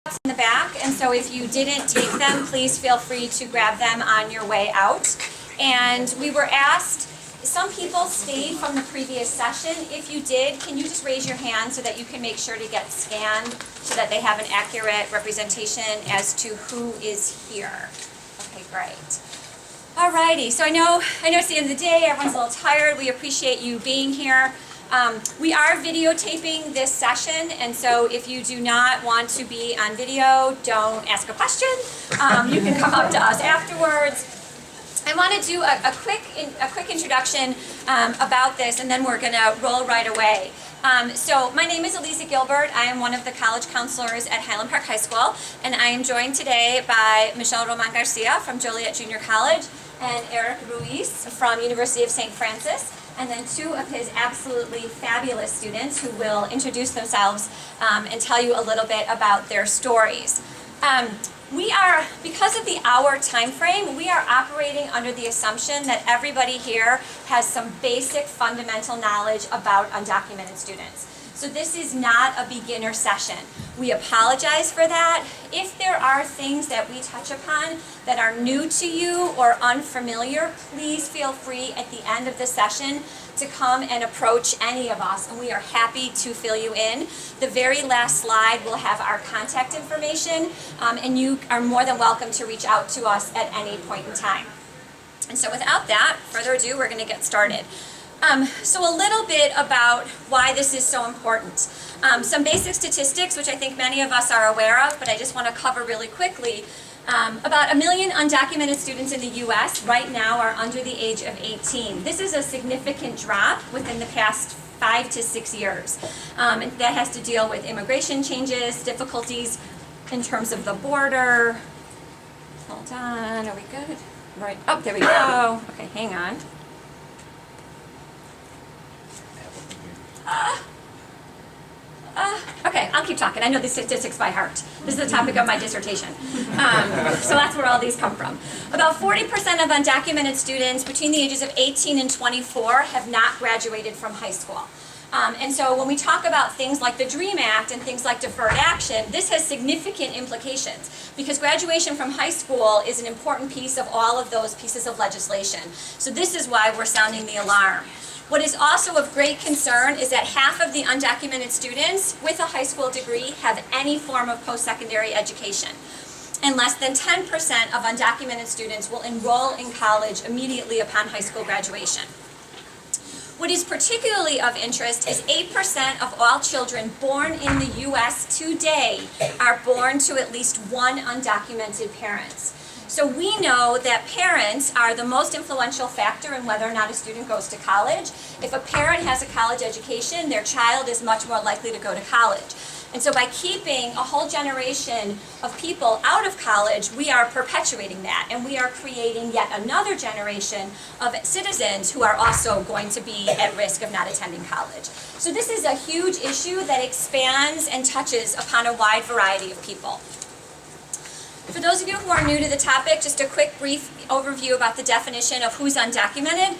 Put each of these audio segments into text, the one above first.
in the back, and so if you didn't take them, please feel free to grab them on your way out. And we were asked, some people stayed from the previous session. If you did, can you just raise your hand so that you can make sure to get scanned so that they have an accurate representation as to who is here. Okay, great. Alrighty, so I know it's the end of the day, everyone's a little tired. We appreciate you being here. We are videotaping this session, and so if you do not want to be on video, don't ask a question. You can come up to us afterwards. I want to do a quick introduction about this, and then we're going to roll right away. So my name is Aliza Gilbert. I am one of the college counselors at Highland Park High School, and I am joined today by Michelle Roman Garcia from Joliet Junior College and Eric Ruiz from University of St. Francis, and then two of his absolutely fabulous students who will introduce themselves and tell you a little bit about their stories. We are, because of the hour time frame, we are operating under the assumption that everybody here has some basic fundamental knowledge about undocumented students. So this is not a beginner session. We apologize for that. If there are things that we touch upon that are new to you or unfamiliar, please feel free at the end of the session to come and approach any of us, and we are happy to fill you in. The very last slide will have our contact information, and you are more than welcome to reach out to us at any point in time. And so without that, further ado, we're going to get started. So a little bit about why this is so important. Some basic statistics, which I think many of us are aware of, but I just want to cover really quickly. About 1 million undocumented students in the U.S. right now are under the age of 18. This is a significant drop within the past 5 to 6 years. And that has to deal with immigration changes, difficulties in terms of the border. Hold on, are we good? Right, oh, there we go. Okay, hang on. Okay, I'll keep talking. I know these statistics by heart. This is the topic of my dissertation. So that's where all these come from. About 40% of undocumented students between the ages of 18 and 24 have not graduated from high school. And so when we talk about things like the DREAM Act and things like Deferred Action, this has significant implications because graduation from high school is an important piece of all of those pieces of legislation. So this is why we're sounding the alarm. What is also of great concern is that half of the undocumented students with a high school degree have any form of post-secondary education. And less than 10% of undocumented students will enroll in college immediately upon high school graduation. What is particularly of interest is 8% of all children born in the U.S. today are born to at least one undocumented parent. So we know that parents are the most influential factor in whether or not a student goes to college. If a parent has a college education, their child is much more likely to go to college. And so by keeping a whole generation of people out of college, we are perpetuating that, and we are creating yet another generation of citizens who are also going to be at risk of not attending college. So this is a huge issue that expands and touches upon a wide variety of people. For those of you who are new to the topic, just a quick brief overview about the definition of who's undocumented.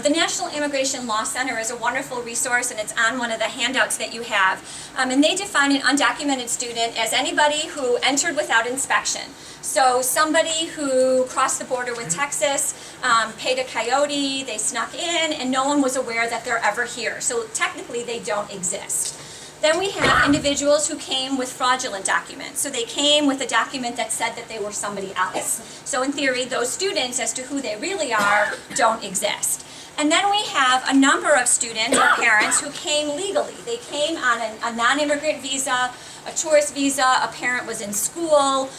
The National Immigration Law Center is a wonderful resource, and it's on one of the handouts that you have. And they define an undocumented student as anybody who entered without inspection. So somebody who crossed the border with Texas, paid a coyote, they snuck in, and no one was aware that they're ever here. So technically they don't exist. Then we have individuals who came with fraudulent documents. So they came with a document that said that they were somebody else. So in theory, those students, as to who they really are, don't exist. And then we have a number of students or parents who came legally. They came on a non-immigrant visa, a tourist visa, a parent was in school,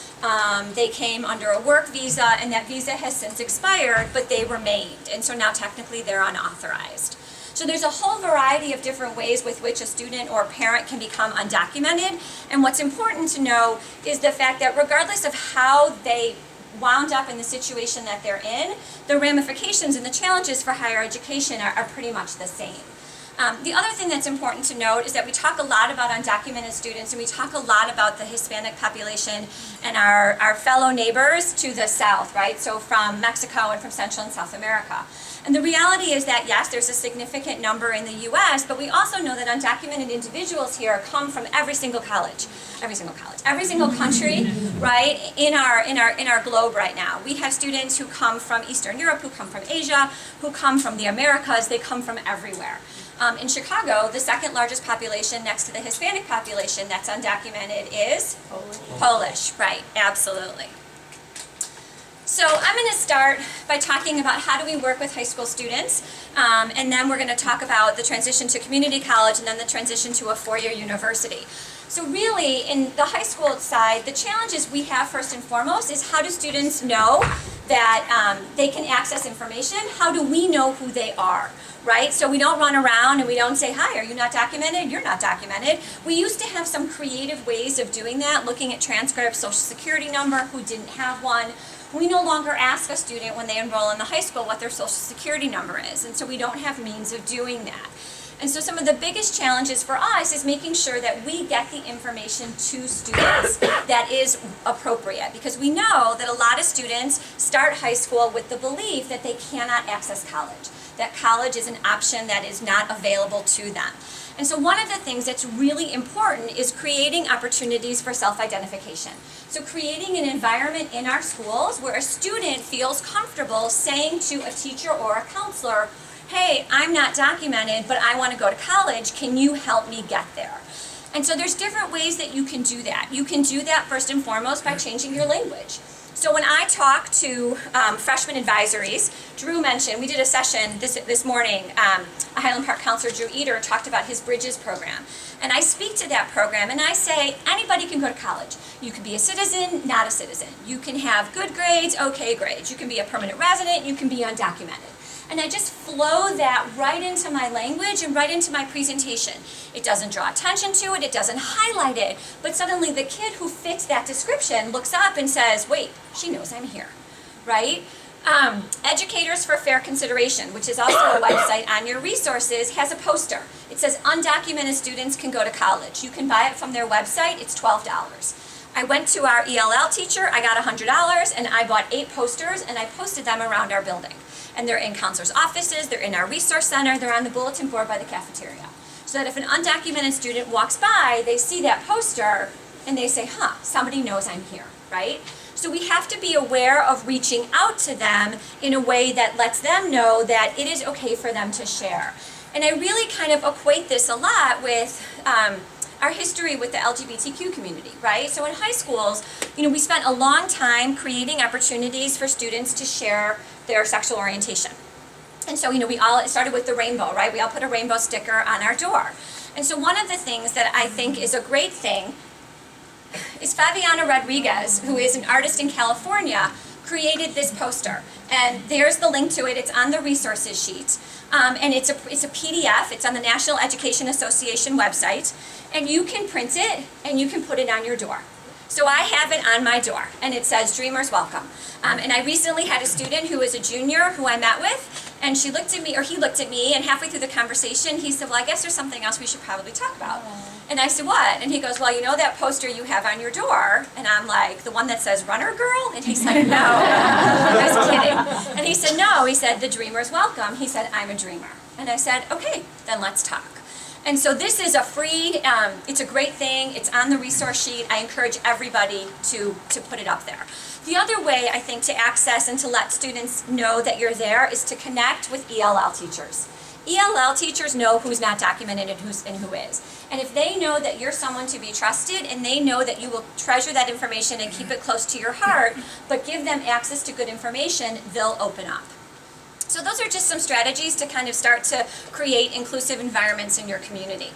they came under a work visa, and that visa has since expired, but they remained. And so now technically they're unauthorized. So there's a whole variety of different ways with which a student or parent can become undocumented. And what's important to know is the fact that regardless of how they wound up in the situation that they're in, the ramifications and the challenges for higher education are pretty much the same. The other thing that's important to note is that we talk a lot about undocumented students, and we talk a lot about the Hispanic population and our fellow neighbors to the south, right? So from Mexico and from Central and South America. And the reality is that, yes, there's a significant number in the U.S., but we also know that undocumented individuals here come from every single college, every single country, right, in our globe right now. We have students who come from Eastern Europe, who come from Asia, who come from the Americas. They come from everywhere. In Chicago, the second largest population next to the Hispanic population that's undocumented is Polish, right, absolutely. So I'm going to start by talking about how do we work with high school students, and then we're going to talk about the transition to community college and then the transition to a four-year university. So really, in the high school side, the challenges we have first and foremost is how do students know that they can access information? How do we know who they are? Right? So we don't run around and we don't say, hi, are you not documented? You're not documented. We used to have some creative ways of doing that, looking at transcripts, social security number, who didn't have one. We no longer ask a student when they enroll in the high school what their social security number is, and so we don't have means of doing that. And so some of the biggest challenges for us is making sure that we get the information to students that is appropriate, because we know that a lot of students start high school with the belief that they cannot access college, that college is an option that is not available to them. And so one of the things that's really important is creating opportunities for self-identification. So creating an environment in our schools where a student feels comfortable saying to a teacher or a counselor, hey, I'm not documented, but I want to go to college. Can you help me get there? And so there's different ways that you can do that. You can do that first and foremost by changing your language. So when I talk to freshman advisories, Drew mentioned, we did a session this morning, a Highland Park counselor, Drew Eder, talked about his Bridges program. And I speak to that program and I say, anybody can go to college. You can be a citizen, not a citizen. You can have good grades, okay grades. You can be a permanent resident, you can be undocumented. And I just flow that right into my language and right into my presentation. It doesn't draw attention to it, it doesn't highlight it, but suddenly the kid who fits that description looks up and says, wait, she knows I'm here, right? Educators for Fair Consideration, which is also a website on your resources, has a poster. It says undocumented students can go to college. You can buy it from their website, it's $12. I went to our ELL teacher, I got $100, and I bought 8 posters and I posted them around our building. And they're in counselors' offices, they're in our resource center, they're on the bulletin board by the cafeteria. So that if an undocumented student walks by, they see that poster and they say, huh, somebody knows I'm here, right? So we have to be aware of reaching out to them in a way that lets them know that it is okay for them to share. And I really kind of equate this a lot with our history with the LGBTQ community, right? So in high schools, we spent a long time creating opportunities for students to share their sexual orientation. And so, we all started with the rainbow, right? We all put a rainbow sticker on our door. And so one of the things that I think is a great thing is Fabiana Rodriguez, who is an artist in California, created this poster. And there's the link to it, it's on the resources sheet. And it's a PDF, it's on the National Education Association website. And you can print it and you can put it on your door. So I have it on my door, and it says, Dreamers Welcome. And I recently had a student who was a junior who I met with, and she looked at me, or he looked at me, and halfway through the conversation, he said, well, I guess there's something else we should probably talk about. And I said, what? And he goes, well, that poster you have on your door? And I'm like, the one that says Runner Girl? And he's like, no. I was kidding. And he said, no. He said, the Dreamers Welcome. He said, I'm a dreamer. And I said, okay, then let's talk. And so this is a free, it's a great thing, it's on the resource sheet. I encourage everybody to put it up there. The other way, I think, to access and to let students know that you're there is to connect with ELL teachers. ELL teachers know who's not documented and who is. And if they know that you're someone to be trusted and they know that you will treasure that information and keep it close to your heart, but give them access to good information, they'll open up. So those are just some strategies to kind of start to create inclusive environments in your community.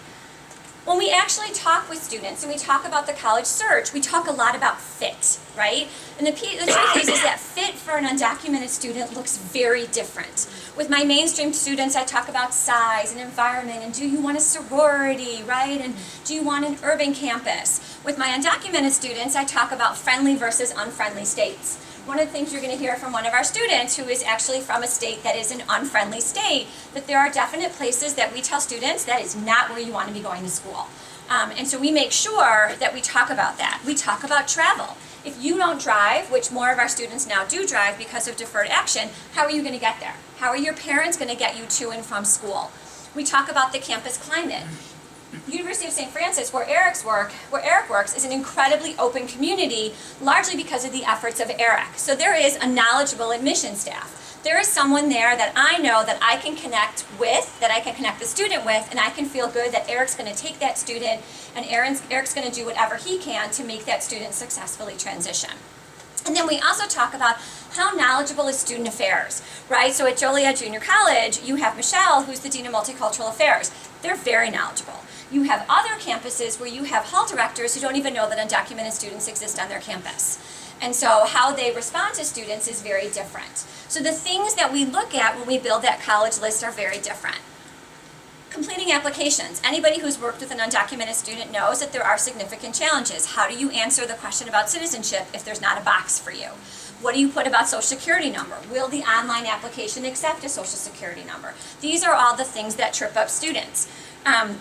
When we actually talk with students and we talk about the college search, we talk a lot about fit, right? And the truth is that fit for an undocumented student looks very different. With my mainstream students, I talk about size and environment and do you want a sorority, right? And do you want an urban campus? With my undocumented students, I talk about friendly versus unfriendly states, One of the things you're going to hear from one of our students who is actually from a state that is an unfriendly state, that there are definite places that we tell students that is not where you want to be going to school. And so we make sure that we talk about that. We talk about travel. If you don't drive, which more of our students now do drive because of deferred action, how are you going to get there? How are your parents going to get you to and from school? We talk about the campus climate. University of St. Francis, where Eric works, is an incredibly open community, largely because of the efforts of Eric. So there is a knowledgeable admission staff. There is someone there that I know that I can connect with, that I can connect the student with, and I can feel good that Eric's going to take that student, and Eric's going to do whatever he can to make that student successfully transition. And then we also talk about how knowledgeable is student affairs, right? So at Joliet Junior College, you have Michelle, who's the Dean of Multicultural Affairs. They're very knowledgeable. You have other campuses where you have hall directors who don't even know that undocumented students exist on their campus. And so how they respond to students is very different. So the things that we look at when we build that college list are very different. Completing applications. Anybody who's worked with an undocumented student knows that there are significant challenges. How do you answer the question about citizenship if there's not a box for you? What do you put about social security number? Will the online application accept a social security number? These are all the things that trip up students.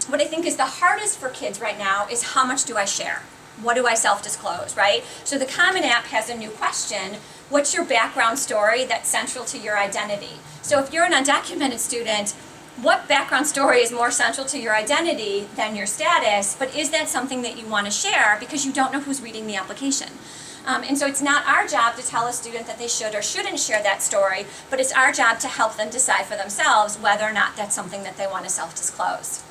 What I think is the hardest for kids right now is how much do I share? What do I self-disclose, right? So the Common App has a new question. What's your background story that's central to your identity? So if you're an undocumented student, what background story is more central to your identity than your status, but is that something that you want to share because you don't know who's reading the application? And so it's not our job to tell a student that they should or shouldn't share that story, but it's our job to help them decide for themselves whether or not that's something that they want to self-disclose.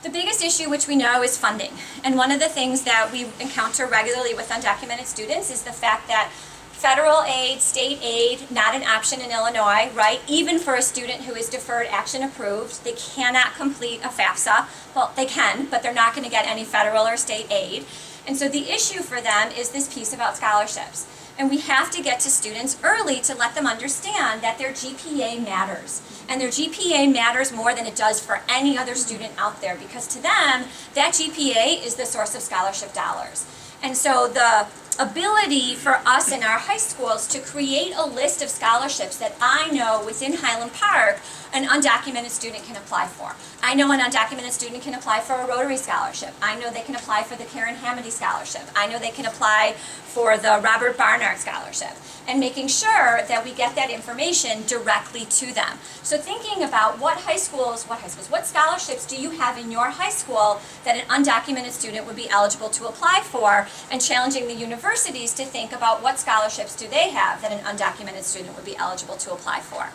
The biggest issue, which we know, is funding. And one of the things that we encounter regularly with undocumented students is the fact that federal aid, state aid, not an option in Illinois, right? Even for a student who is deferred action approved, they cannot complete a FAFSA. Well, they can, but they're not going to get any federal or state aid. And so the issue for them is this piece about scholarships. And we have to get to students early to let them understand that their GPA matters. And their GPA matters more than it does for any other student out there, because to them, that GPA is the source of scholarship dollars. And so the ability for us in our high schools to create a list of scholarships that I know within Highland Park an undocumented student can apply for. I know an undocumented student can apply for a Rotary Scholarship. I know they can apply for the Karen Hamady Scholarship. I know they can apply for the Robert Barnard Scholarship. And making sure that we get that information directly to them. So thinking about what scholarships do you have in your high school that an undocumented student would be eligible to apply for, and challenging the universities to think about what scholarships do they have that an undocumented student would be eligible to apply for.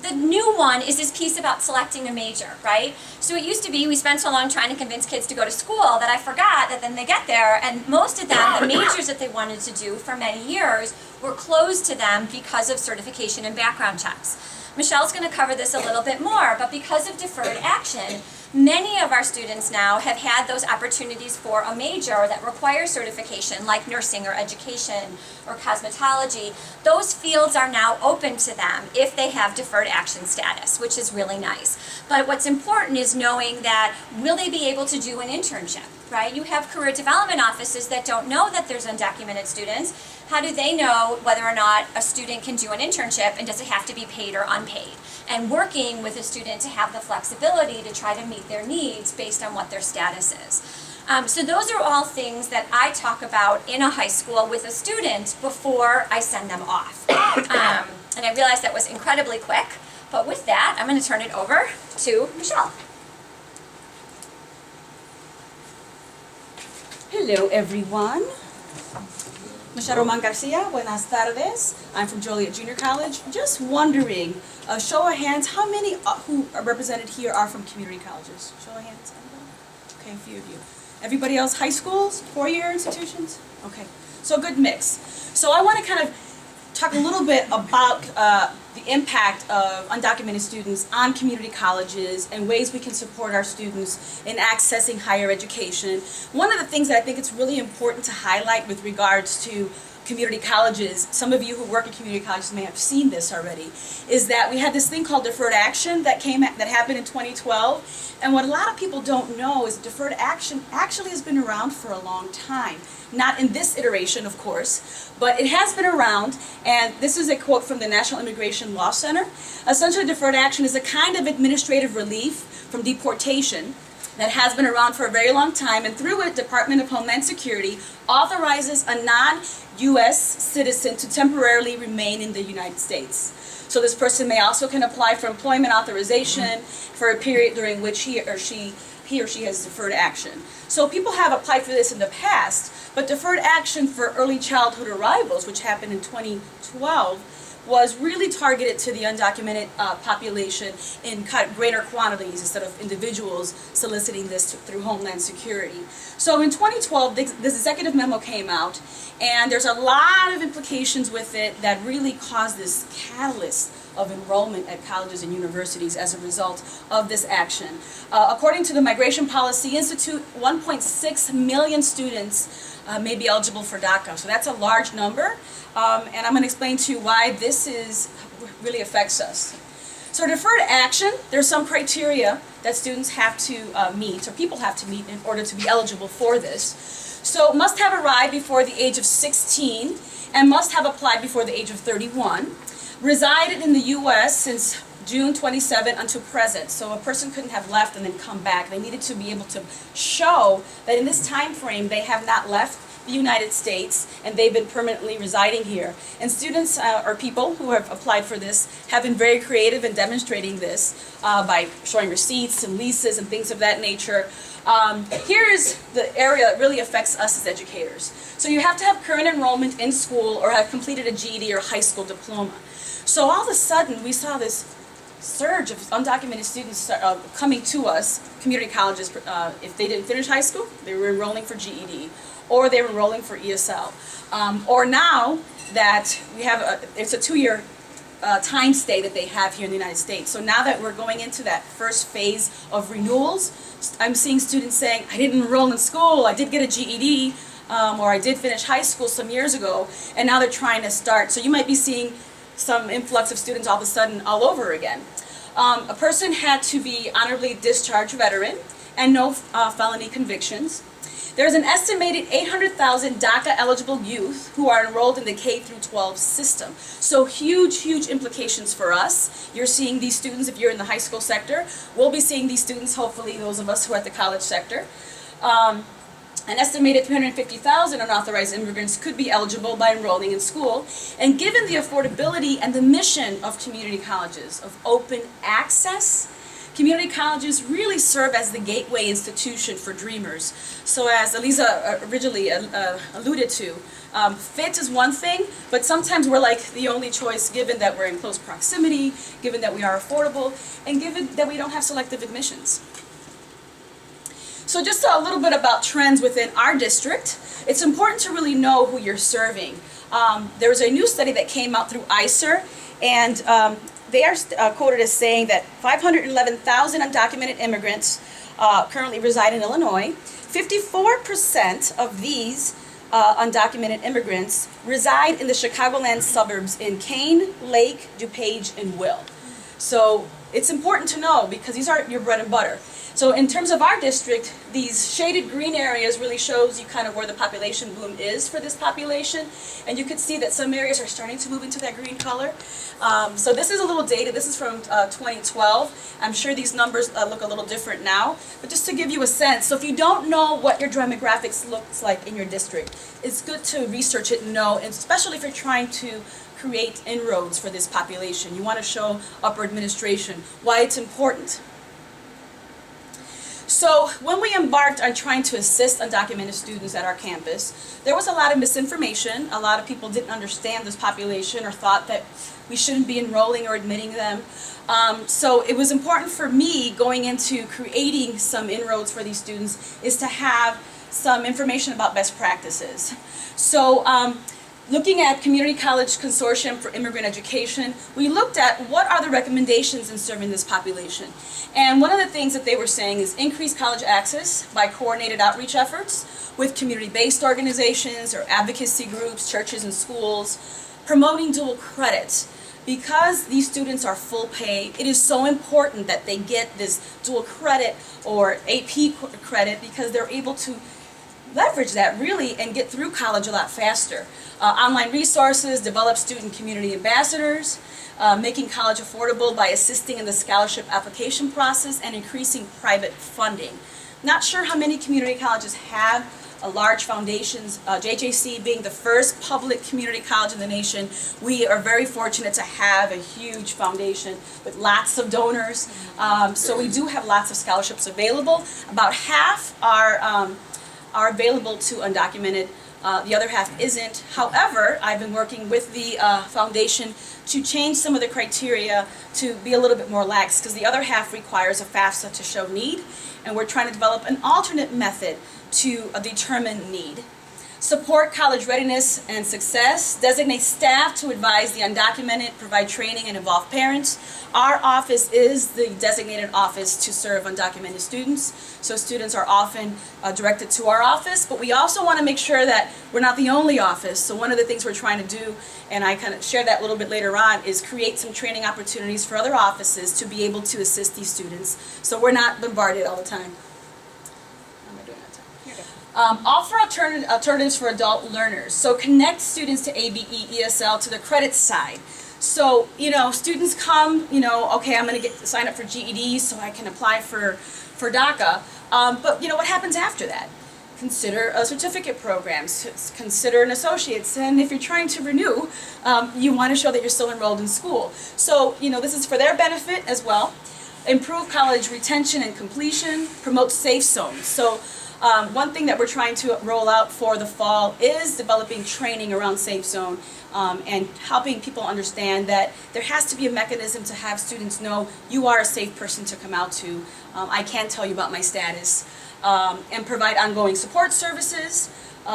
The new one is this piece about selecting a major, right? So it used to be we spent so long trying to convince kids to go to school that I forgot that then they get there, and most of them, the majors that they wanted to do for many years were closed to them because of certification and background checks. Michelle's going to cover this a little bit more, but because of deferred action, many of our students now have had those opportunities for a major that requires certification, like nursing or education or cosmetology. Those fields are now open to them if they have deferred action status, which is really nice. But what's important is knowing that, will they be able to do an internship, right? You have career development offices that don't know that there's undocumented students. How do they know whether or not a student can do an internship, and does it have to be paid or unpaid? And working with a student to have the flexibility to try to meet their needs based on what their status is. So those are all things that I talk about in a high school with a student before I send them off. And I realized that was incredibly quick, but with that, I'm going to turn it over to Michelle. Hello, everyone. Michelle Roman Garcia, buenas tardes. I'm from Joliet Junior College. Just wondering, show of hands, how many who are represented here are from community colleges? Show of hands, everybody? Okay, a few of you. Everybody else, high schools, four-year institutions? Okay, so a good mix. So I want to kind of talk a little bit about the impact of undocumented students on community colleges and ways we can support our students in accessing higher education. One of the things that I think it's really important to highlight with regards to community colleges, some of you who work in community colleges may have seen this already, is that we had this thing called Deferred Action that happened in 2012. And what a lot of people don't know is Deferred Action actually has been around for a long time. Not in this iteration, of course, but it has been around, and this is a quote from the National Immigration Law Center. Essentially, Deferred Action is a kind of administrative relief from deportation that has been around for a very long time, and through it, Department of Homeland Security authorizes a non-U.S. citizen to temporarily remain in the United States. So this person may also can apply for employment authorization for a period during which he or she has deferred action. So people have applied for this in the past, but deferred action for early childhood arrivals, which happened in 2012, was really targeted to the undocumented population in greater quantities instead of individuals soliciting this through Homeland Security. So in 2012, this executive memo came out, and there's a lot of implications with it that really caused this catalyst of enrollment at colleges and universities as a result of this action. According to the Migration Policy Institute, 1.6 million students may be eligible for DACA. So that's a large number, and I'm going to explain to you why this really affects us. So deferred action, there's some criteria that students have to meet, or people have to meet in order to be eligible for this. So must have arrived before the age of 16 and must have applied before the age of 31. Resided in the U.S. since June 27 until present. So a person couldn't have left and then come back. They needed to be able to show that in this time frame they have not left the United States and they've been permanently residing here. And students or people who have applied for this have been very creative in demonstrating this by showing receipts and leases and things of that nature. Here's the area that really affects us as educators. So you have to have current enrollment in school or have completed a GED or high school diploma. So all of a sudden we saw this surge of undocumented students coming to us, community colleges, if they didn't finish high school, they were enrolling for GED, or they were enrolling for ESL. Or now that we have, it's a 2-year time stay that they have here in the United States. So now that we're going into that first phase of renewals, I'm seeing students saying, I didn't enroll in school, I did get a GED, or I did finish high school some years ago, and now they're trying to start. So you might be seeing some influx of students all of a sudden all over again. A person had to be honorably discharged veteran and no felony convictions. There's an estimated 800,000 DACA eligible youth who are enrolled in the K through 12 system. So huge, huge implications for us. You're seeing these students if you're in the high school sector. We'll be seeing these students, hopefully those of us who are at the college sector. An estimated 350,000 unauthorized immigrants could be eligible by enrolling in school. And given the affordability and the mission of community colleges, of open access, community colleges really serve as the gateway institution for dreamers. So as Aliza originally alluded to, fit is one thing, but sometimes we're like the only choice given that we're in close proximity, given that we are affordable, and given that we don't have selective admissions. So just a little bit about trends within our district. It's important to really know who you're serving. There was a new study that came out through ICER, and they are quoted as saying that 511,000 undocumented immigrants currently reside in Illinois. 54% of these undocumented immigrants reside in the Chicagoland suburbs in Kane, Lake, DuPage, and Will. So it's important to know because these are your bread and butter. So in terms of our district, these shaded green areas really shows you kind of where the population bloom is for this population. And you can see that some areas are starting to move into that green color. So this is a little dated. This is from 2012. I'm sure these numbers look a little different now. But just to give you a sense, so if you don't know what your demographics looks like in your district, it's good to research it and know, and especially if you're trying to create inroads for this population. You want to show upper administration why it's important. So when we embarked on trying to assist undocumented students at our campus, there was a lot of misinformation. A lot of people didn't understand this population or thought that we shouldn't be enrolling or admitting them. So it was important for me going into creating some inroads for these students is to have some information about best practices. So Looking at Community College Consortium for Immigrant Education, we looked at what are the recommendations in serving this population. And one of the things that they were saying is increase college access by coordinated outreach efforts with community-based organizations or advocacy groups, churches and schools, promoting dual credit. Because these students are full pay, it is so important that they get this dual credit or AP credit because they're able to leverage that really and get through college a lot faster. Online resources, develop student community ambassadors, making college affordable by assisting in the scholarship application process and increasing private funding. Not sure how many community colleges have large foundations, JJC being the first public community college in the nation. We are very fortunate to have a huge foundation with lots of donors. So we do have lots of scholarships available. About half are available to undocumented. The other half isn't. However, I've been working with the foundation to change some of the criteria to be a little bit more lax because the other half requires a FAFSA to show need, and we're trying to develop an alternate method to determine need. Support college readiness and success. Designate staff to advise the undocumented, provide training and involve parents. Our office is the designated office to serve undocumented students. So students are often directed to our office, but we also want to make sure that we're not the only office. So one of the things we're trying to do, and I kind of share that a little bit later on, is create some training opportunities for other offices to be able to assist these students so we're not bombarded all the time. Offer alternatives for adult learners. So connect students to ABE, ESL, to the credit side. So, students come, okay, I'm going to sign up for GED so I can apply for DACA. But, what happens after that? Consider a certificate program, consider an associate's, and if you're trying to renew, you want to show that you're still enrolled in school. So, this is for their benefit as well. Improve college retention and completion, promote safe zones. So, one thing that we're trying to roll out for the fall is developing training around safe zone and helping people understand that there has to be a mechanism to have students know you are a safe person to come out to. I can tell you about my status. And provide ongoing support services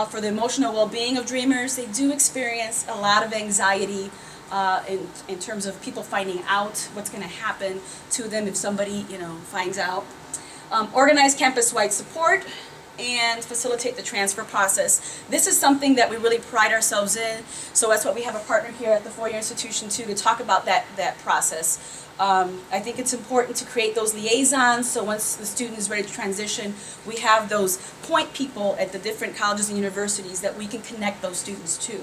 for the emotional well-being of Dreamers. They do experience a lot of anxiety in terms of people finding out what's going to happen to them if somebody finds out. Organize campus-wide support and facilitate the transfer process. This is something that we really pride ourselves in, so that's why we have a partner here at the four-year institution too to talk about that process. I think it's important to create those liaisons, so once the student is ready to transition, we have those point people at the different colleges and universities that we can connect those students to.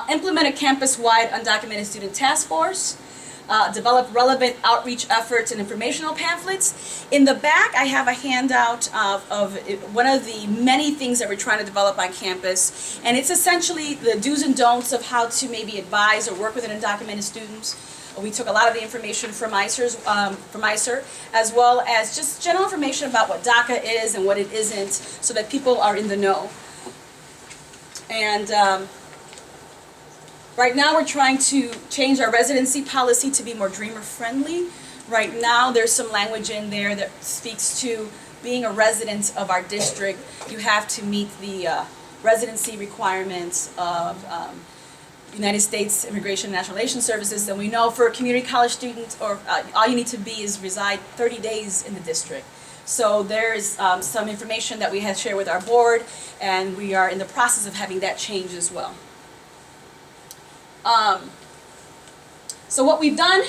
Implement a campus-wide undocumented student task force. Develop relevant outreach efforts and informational pamphlets. In the back, I have a handout of one of the many things that we're trying to develop on campus, and it's essentially the do's and don'ts of how to maybe advise or work with an undocumented student. We took a lot of the information from ISER, as well as just general information about what DACA is and what it isn't, so that people are in the know. And right now we're trying to change our residency policy to be more Dreamer friendly. Right now there's some language in there that speaks to being a resident of our district. You have to meet the residency requirements of United States Immigration and National Relations Services, and we know for a community college student, all you need to be is reside 30 days in the district. So there's some information that we have shared with our board, and we are in the process of having that change as well. So what we've done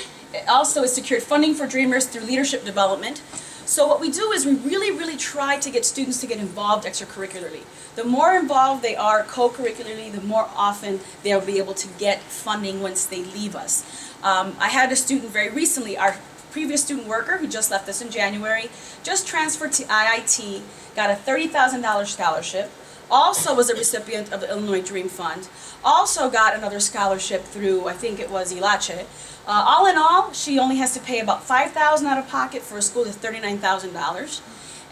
also is secured funding for Dreamers through leadership development. So what we do is we really try to get students to get involved extracurricularly. The more involved they are co-curricularly, the more often they'll be able to get funding once they leave us. I had a student very recently, our previous student worker who just left us in January, just transferred to IIT, got a $30,000 scholarship, also was a recipient of the Illinois Dream Fund, also got another scholarship through, I think it was IACAC. All in all, she only has to pay about $5,000 out of pocket for a school that's $39,000.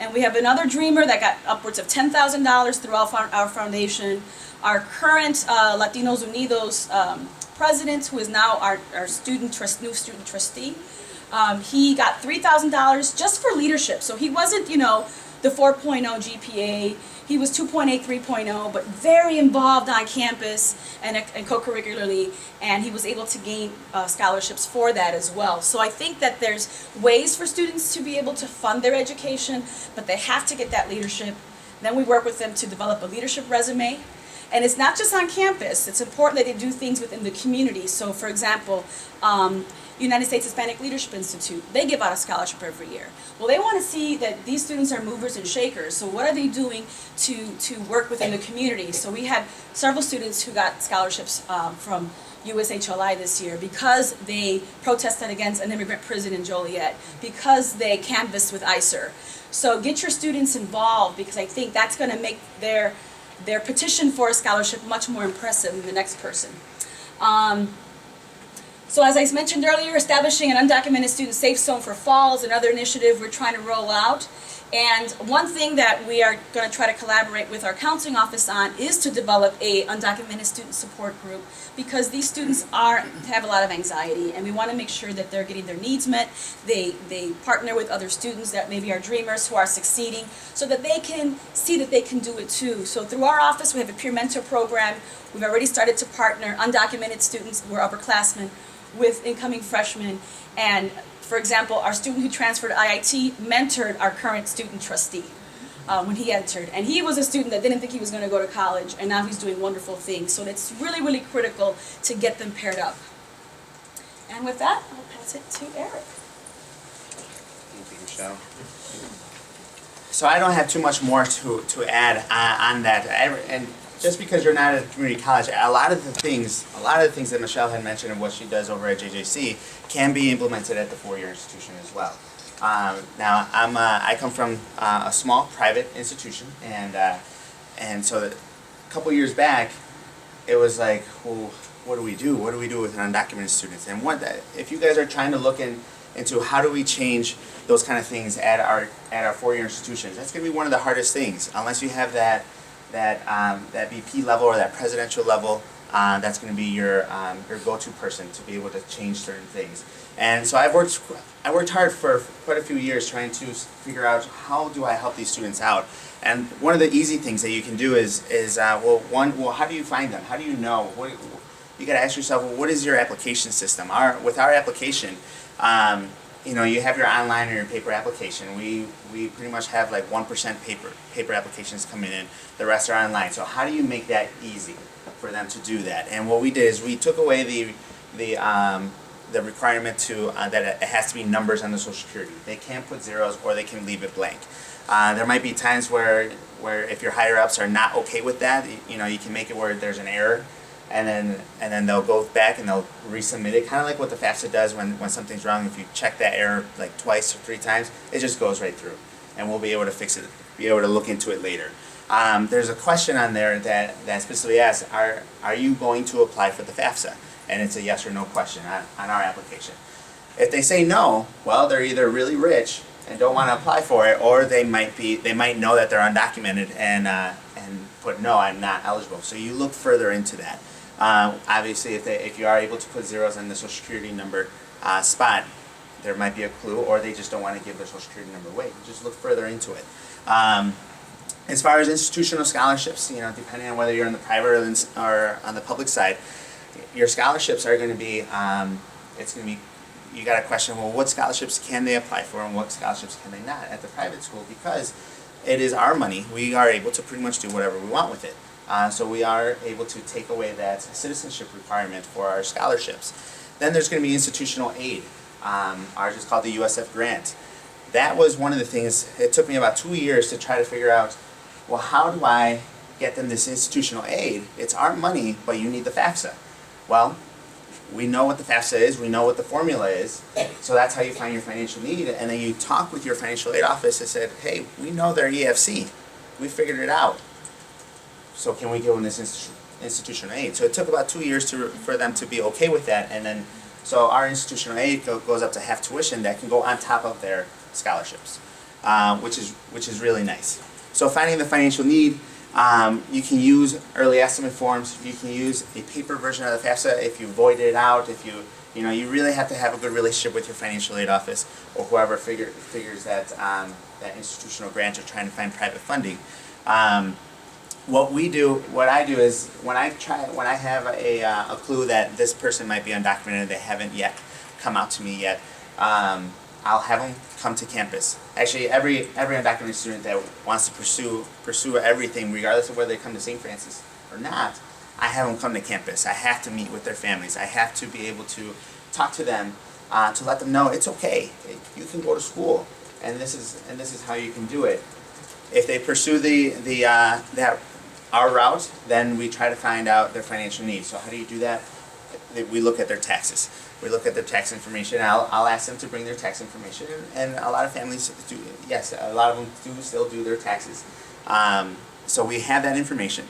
And we have another Dreamer that got upwards of $10,000 through our foundation. Our current Latinos Unidos president, who is now our new student trustee, he got $3,000 just for leadership. So he wasn't, the 4.0 GPA. He was 2.8, 3.0, but very involved on campus and co-curricularly, and he was able to gain scholarships for that as well. So I think that there's ways for students to be able to fund their education, but they have to get that leadership. Then we work with them to develop a leadership resume. And it's not just on campus. It's important that they do things within the community. So for example, United States Hispanic Leadership Institute, they give out a scholarship every year. Well, they want to see that these students are movers and shakers. So what are they doing to work within the community? So we had several students who got scholarships from USHLI this year because they protested against an immigrant prison in Joliet, because they canvassed with ICER. So get your students involved, because I think that's going to make their petition for a scholarship much more impressive than the next person. So as I mentioned earlier, establishing an undocumented student safe zone for fall is another initiative we're trying to roll out. And one thing that we are going to try to collaborate with our counseling office on is to develop a undocumented student support group, because these students have a lot of anxiety, and we want to make sure that they're getting their needs met. They partner with other students that maybe are dreamers who are succeeding, so that they can see that they can do it too. So through our office, we have a peer mentor program. We've already started to partner undocumented students who are upperclassmen with incoming freshmen. And for example, our student who transferred to IIT mentored our current student trustee when he entered. And he was a student that didn't think he was going to go to college, and now he's doing wonderful things. So it's really, really critical to get them paired up. And with that, I'll pass it to Eric. Thank you, Michelle. So I don't have too much more to add on that. And just because you're not at a community college, a lot of the things that Michelle had mentioned and what she does over at JJC can be implemented at the four-year institution as well. Now, I come from a small private institution, and so a couple years back, it was like, well, what do we do? What do we do with undocumented students? And if you guys are trying to look into how do we change those kind of things at our four-year institutions, that's going to be one of the hardest things, unless you have that VP level or that presidential level. That's going to be your go-to person to be able to change certain things. And so I worked hard for quite a few years trying to figure out how do I help these students out. And one of the easy things that you can do is well, how do you find them? How do you know? You got to ask yourself, well, what is your application system? With our application, you have your online or your paper application. We pretty much have like 1% paper applications coming in. The rest are online. So how do you make that easy for them to do that? And what we did is we took away the requirement that it has to be numbers on the Social Security. They can't put zeros, or they can leave it blank. There might be times where if your higher ups are not okay with that, you can make it where there's an error. And then they'll go back and they'll resubmit it, kind of like what the FAFSA does when something's wrong. If you check that error like twice or 3 times, it just goes right through, and we'll be able to fix it, be able to look into it later. There's a question on there that specifically asks, are you going to apply for the FAFSA? And it's a yes or no question on our application. If they say no, well, they're either really rich and don't want to apply for it, or they might know that they're undocumented and put no, I'm not eligible. So you look further into that. Obviously, if you are able to put zeros on the Social Security number spot, there might be a clue, or they just don't want to give their Social Security number away. Just look further into it. As far as institutional scholarships, depending on whether you're in the private or on the public side, your scholarships are going to be, you got to question, well, what scholarships can they apply for and what scholarships can they not at the private school? Because it is our money, we are able to pretty much do whatever we want with it. So we are able to take away that citizenship requirement for our scholarships. Then there's going to be institutional aid. Ours is called the USF grant. That was one of the things, it took me about 2 years to try to figure out, well, how do I get them this institutional aid? It's our money, but you need the FAFSA. Well, we know what the FAFSA is, we know what the formula is, so that's how you find your financial need, and then you talk with your financial aid office and said, hey, we know their EFC, we figured it out. So can we give them this institutional aid? So it took about 2 years for them to be okay with that, and then so our institutional aid goes up to half tuition that can go on top of their scholarships, which is really nice. So finding the financial need, you can use early estimate forms. You can use a paper version of the FAFSA if you void it out, if You know, you really have to have a good relationship with your financial aid office or whoever figures that that institutional grant or trying to find private funding. What I do is when I have a clue that this person might be undocumented, they haven't yet come out to me yet, I'll have them come to campus. Actually, every undocumented student that wants to pursue everything, regardless of whether they come to St. Francis or not, I have them come to campus. I have to meet with their families. I have to be able to talk to them to let them know it's okay. You can go to school, and this is how you can do it. If they pursue our route, then we try to find out their financial needs. So how do you do that? We look at their taxes. We look at their tax information. I'll ask them to bring their tax information, and a lot of families do. Yes, a lot of them do still do their taxes. So we have that information.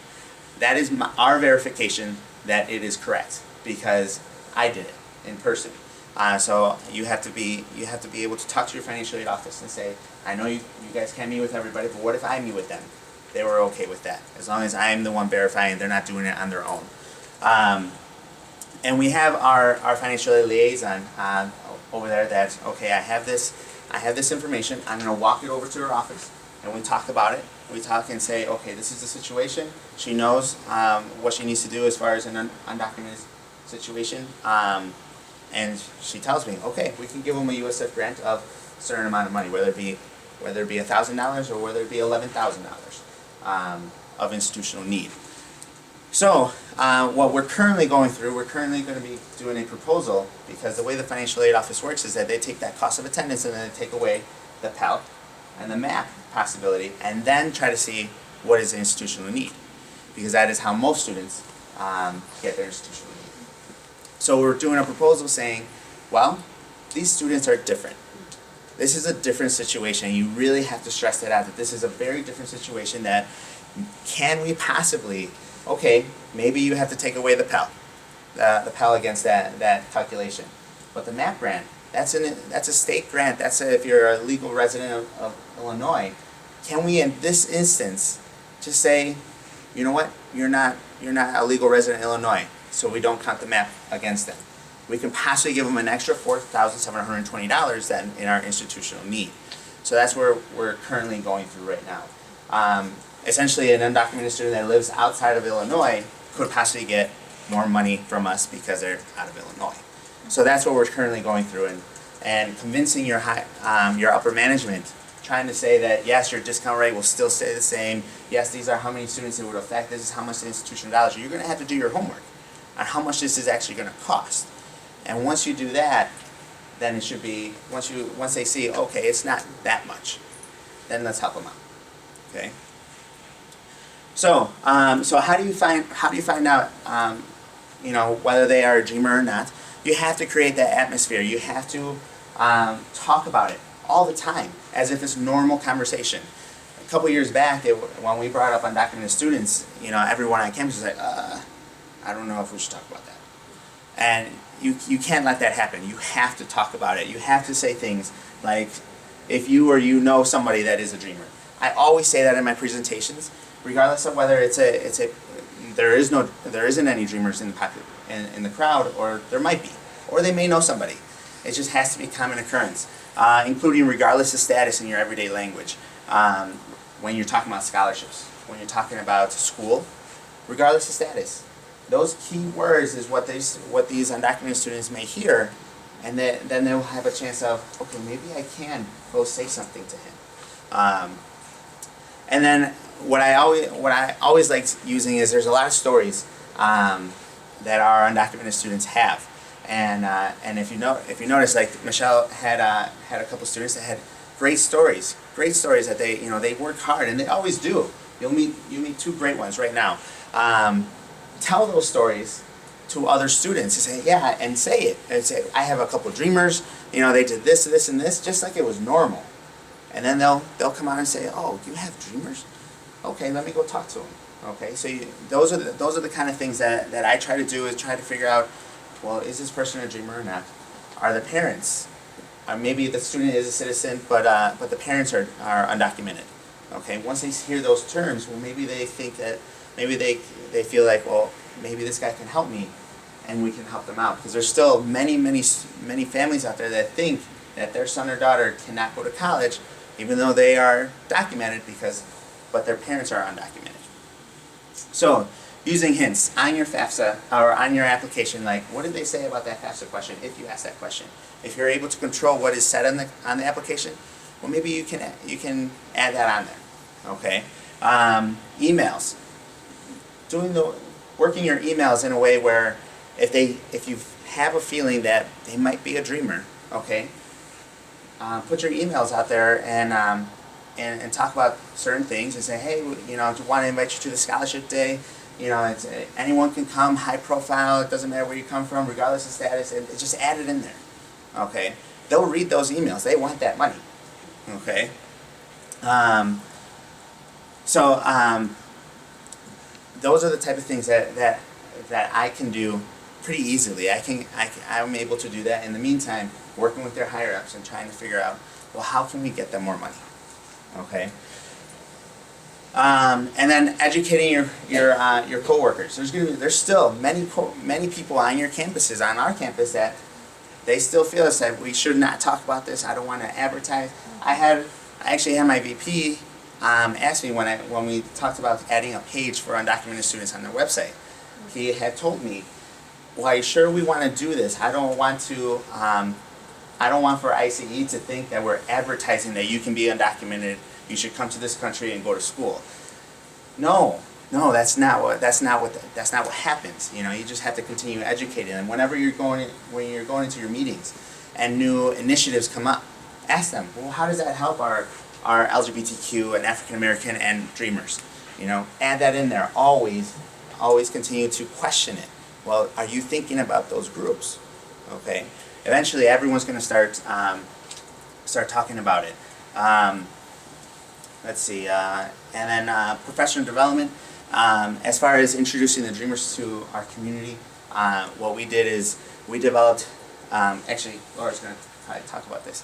That is our verification that it is correct because I did it in person. So you have to be able to talk to your financial aid office and say, I know you guys can't meet with everybody, but what if I meet with them? They were okay with that as long as I'm the one verifying they're not doing it on their own. And we have our financial aid liaison over there that, okay, I have this information, I'm going to walk it over to her office, and we talk about it. We talk and say, okay, this is the situation. She knows what she needs to do as far as an undocumented situation. And she tells me, okay, we can give them a USF grant of a certain amount of money, whether it be $1,000 or whether it be $11,000 of institutional need. So what we're currently going through, we're currently going to be doing a proposal because the way the financial aid office works is that they take that cost of attendance and then they take away the Pell and the MAP possibility and then try to see what is the institutional need, because that is how most students get their institutional need. So we're doing a proposal saying, well, these students are different. This is a different situation. You really have to stress that out, that this is a very different situation, that can we possibly, okay, maybe you have to take away the Pell, the Pell against that calculation. But the MAP grant, that's a state grant. That's if you're a legal resident of Illinois. Can we, in this instance, just say, you know what, you're not a legal resident of Illinois, so we don't count the MAP against them. We can possibly give them an extra $4,720 then in our institutional need. So that's where we're currently going through right now. Essentially, an undocumented student that lives outside of Illinois could possibly get more money from us because they're out of Illinois. So that's what we're currently going through, and convincing your upper management, trying to say that yes, your discount rate will still stay the same. Yes, these are how many students it would affect. This is how much the institutional dollars. You're going to have to do your homework on how much this is actually going to cost. And once you do that, then it should be once they see, okay, it's not that much, then let's help them out. Okay. So how do you find out whether they are a dreamer or not? You have to create that atmosphere. You have to talk about it all the time as if it's normal conversation. A couple years back, when we brought up undocumented students, everyone on campus was like, I don't know if we should talk about that. And you can't let that happen. You have to talk about it. You have to say things like, if you or somebody that is a dreamer. I always say that in my presentations, regardless of whether there isn't any dreamers in the crowd, or there might be, or they may know somebody. It just has to be a common occurrence, including regardless of status in your everyday language. When you're talking about scholarships, when you're talking about school, regardless of status. Those key words is what these undocumented students may hear, and then they'll have a chance of, okay, maybe I can go say something to him. And then what I always like using is there's a lot of stories that our undocumented students have, and if you notice, like Michelle had a couple students that had great stories that they work hard, and they always do. You meet two great ones right now. Tell those stories to other students and say, yeah, and say it. And say, I have a couple dreamers, they did this, this, and this, just like it was normal. And then they'll come out and say, oh, you have dreamers? Okay, let me go talk to them. Okay, so those are the kind of things that I try to do, is try to figure out, well, is this person a dreamer or not? Are the parents? Maybe the student is a citizen, but the parents are undocumented. Okay, once they hear those terms, well, maybe they think that, maybe they feel like, well, maybe this guy can help me, and we can help them out, because there's still many families out there that think that their son or daughter cannot go to college, even though they are documented, but their parents are undocumented. So, using hints on your FAFSA or on your application, like what did they say about that FAFSA question if you ask that question. If you're able to control what is said on the application, well, maybe you can add that on there. Okay. Emails. Working your emails in a way where if you have a feeling that they might be a dreamer, okay, put your emails out there and talk about certain things and say, hey, you know, I want to invite you to the scholarship day. You know, anyone can come, high profile. It doesn't matter where you come from, regardless of status. And just add it in there. Okay, they'll read those emails. They want that money. Okay. Those are the type of things that I can do pretty easily. I'm able to do that in the meantime, working with their higher ups and trying to figure out, well, how can we get them more money? Okay. And then educating your coworkers. There's still many people on your campuses, on our campus, that they still feel that we should not talk about this. I don't want to advertise. I actually had my VP ask me when we talked about adding a page for undocumented students on their website. He had told me, "Well, are you sure we want to do this? I don't want for ICE to think that we're advertising that you can be undocumented. You should come to this country and go to school." No, that's not what happens. You know, you just have to continue educating them. When you're going into your meetings and new initiatives come up, ask them, well, how does that help our LGBTQ and African American and Dreamers? You know, add that in there. Always continue to question it. Well, are you thinking about those groups? Okay. Eventually, everyone's going to start talking about it. Let's see, and then professional development. As far as introducing the Dreamers to our community, what we did is we developed. Actually, Laura's going to probably talk about this.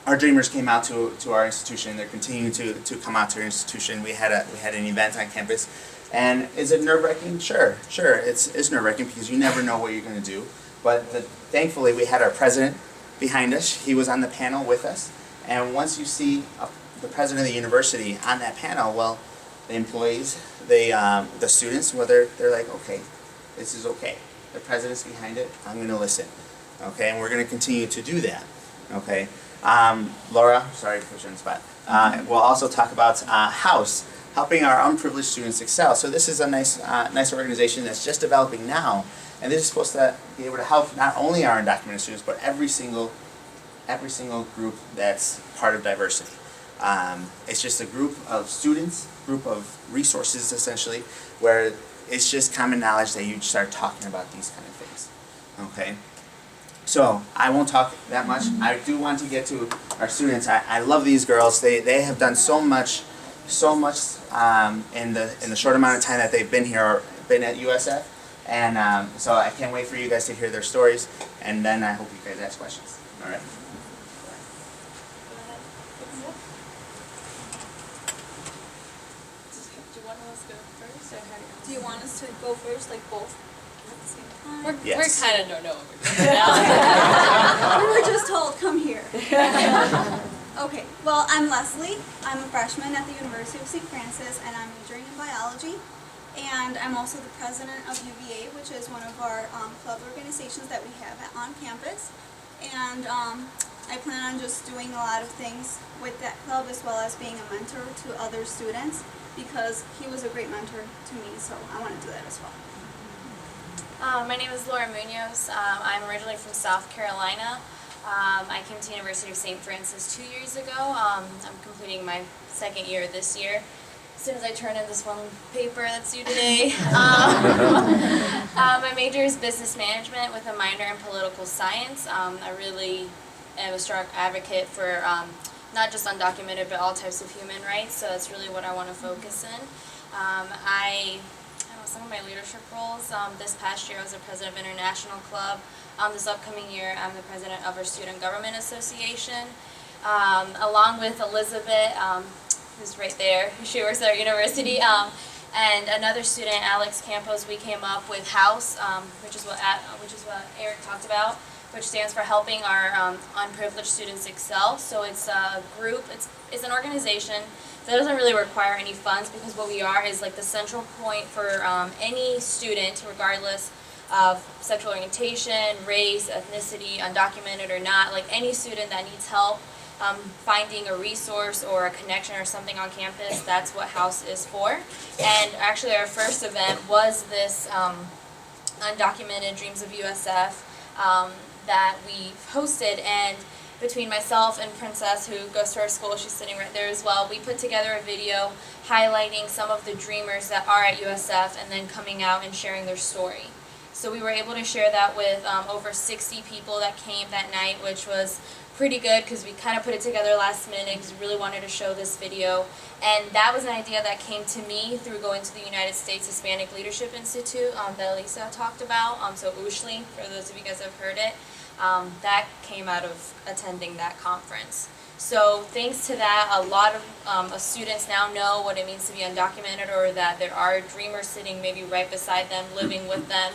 Our Dreamers came out to our institution. They're continuing to come out to our institution. We had an event on campus, and is it nerve-wracking? Sure, it's nerve-wracking because you never know what you're going to do. But thankfully, we had our president behind us. He was on the panel with us. And once you see the president of the university on that panel, well, the employees, the students, whether they're like, okay, this is okay. The president's behind it. I'm going to listen. Okay, and we're going to continue to do that. Okay, Laura, sorry to put you on the spot. We'll also talk about House, helping our unprivileged students excel. So this is a nice organization that's just developing now, and this is supposed to be able to help not only our undocumented students, but every single group that's part of diversity. It's just a group of students, group of resources essentially, where it's just common knowledge that you start talking about these kind of things. Okay? So, I won't talk that much. I do want to get to our students. I love these girls. They have done so much in the short amount of time that they've been here, or been at USF. And so I can't wait for you guys to hear their stories, and then I hope you guys ask questions. All right? Do you want us to go first, like both at the same time? We're Yes. kind of don't know what we're doing now. We were just told, come here. Okay, well, I'm Leslie. I'm a freshman at the University of St. Francis, and I'm majoring in biology. And I'm also the president of UVA, which is one of our club organizations that we have on campus. And I plan on just doing a lot of things with that club, as well as being a mentor to other students, because he was a great mentor to me, so I want to do that as well. My name is Laura Munoz. I'm originally from South Carolina. I came to the University of St. Francis 2 years ago. I'm completing my second year this year. As soon as I turn in this one paper that's due today. My major is business management with a minor in political science. I really am a strong advocate for not just undocumented, but all types of human rights. So that's really what I want to focus in. Some of my leadership roles. This past year I was the president of International Club. This upcoming year I'm the president of our Student Government Association. Along with Elizabeth, who's right there, she works at our university, and another student, Alex Campos, we came up with HOUSE, which is what Eric talked about, which stands for Helping Our Unprivileged Students Excel. So it's a group, it's an organization that doesn't really require any funds, because what we are is like the central point for any student, regardless of sexual orientation, race, ethnicity, undocumented or not, like any student that needs help finding a resource or a connection or something on campus. That's what HOUSE is for. And actually our first event was this Undocumented Dreams of USF that we hosted, and between myself and Princess, who goes to our school, she's sitting right there as well, we put together a video highlighting some of the dreamers that are at USF and then coming out and sharing their story. So we were able to share that with over 60 people that came that night, which was pretty good because we kind of put it together last minute because we really wanted to show this video. And that was an idea that came to me through going to the United States Hispanic Leadership Institute that Aliza talked about, so USHLI, for those of you guys who have heard it. That came out of attending that conference. So thanks to that, a lot of students now know what it means to be undocumented, or that there are dreamers sitting maybe right beside them, living with them,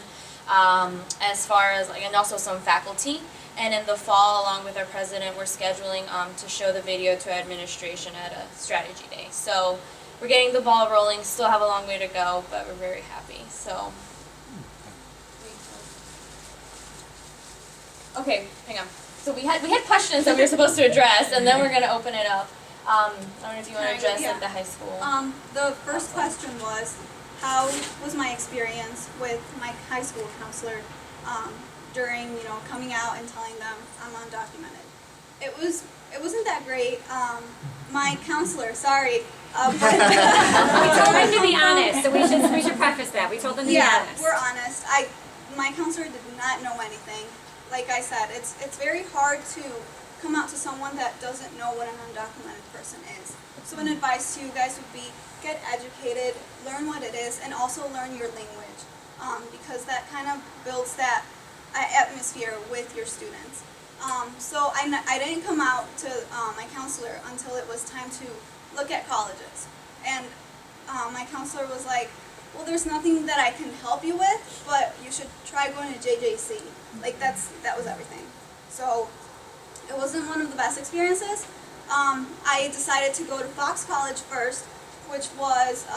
as far as, and also some faculty. And in the fall, along with our president, we're scheduling to show the video to administration at a strategy day. So we're getting the ball rolling, still have a long way to go, but we're very happy. So. Okay, hang on. So we had questions that we were supposed to address, and then we're going to open it up. I don't know if you want to address like the high school. The first question was, how was my experience with my high school counselor during, coming out and telling them I'm undocumented? It wasn't that great. My counselor, sorry. We told them to be honest, so we should preface that. We told them to be honest. Yeah, we're honest. My counselor did not know anything. Like I said, it's very hard to come out to someone that doesn't know what an undocumented person is. So an advice to you guys would be, get educated, learn what it is, and also learn your language, because that kind of builds that atmosphere with your students. So I didn't come out to my counselor until it was time to look at colleges. And my counselor was like, well, there's nothing that I can help you with, but you should try going to JJC. Like, that was everything. So it wasn't one of the best experiences. I decided to go to Fox College first, which was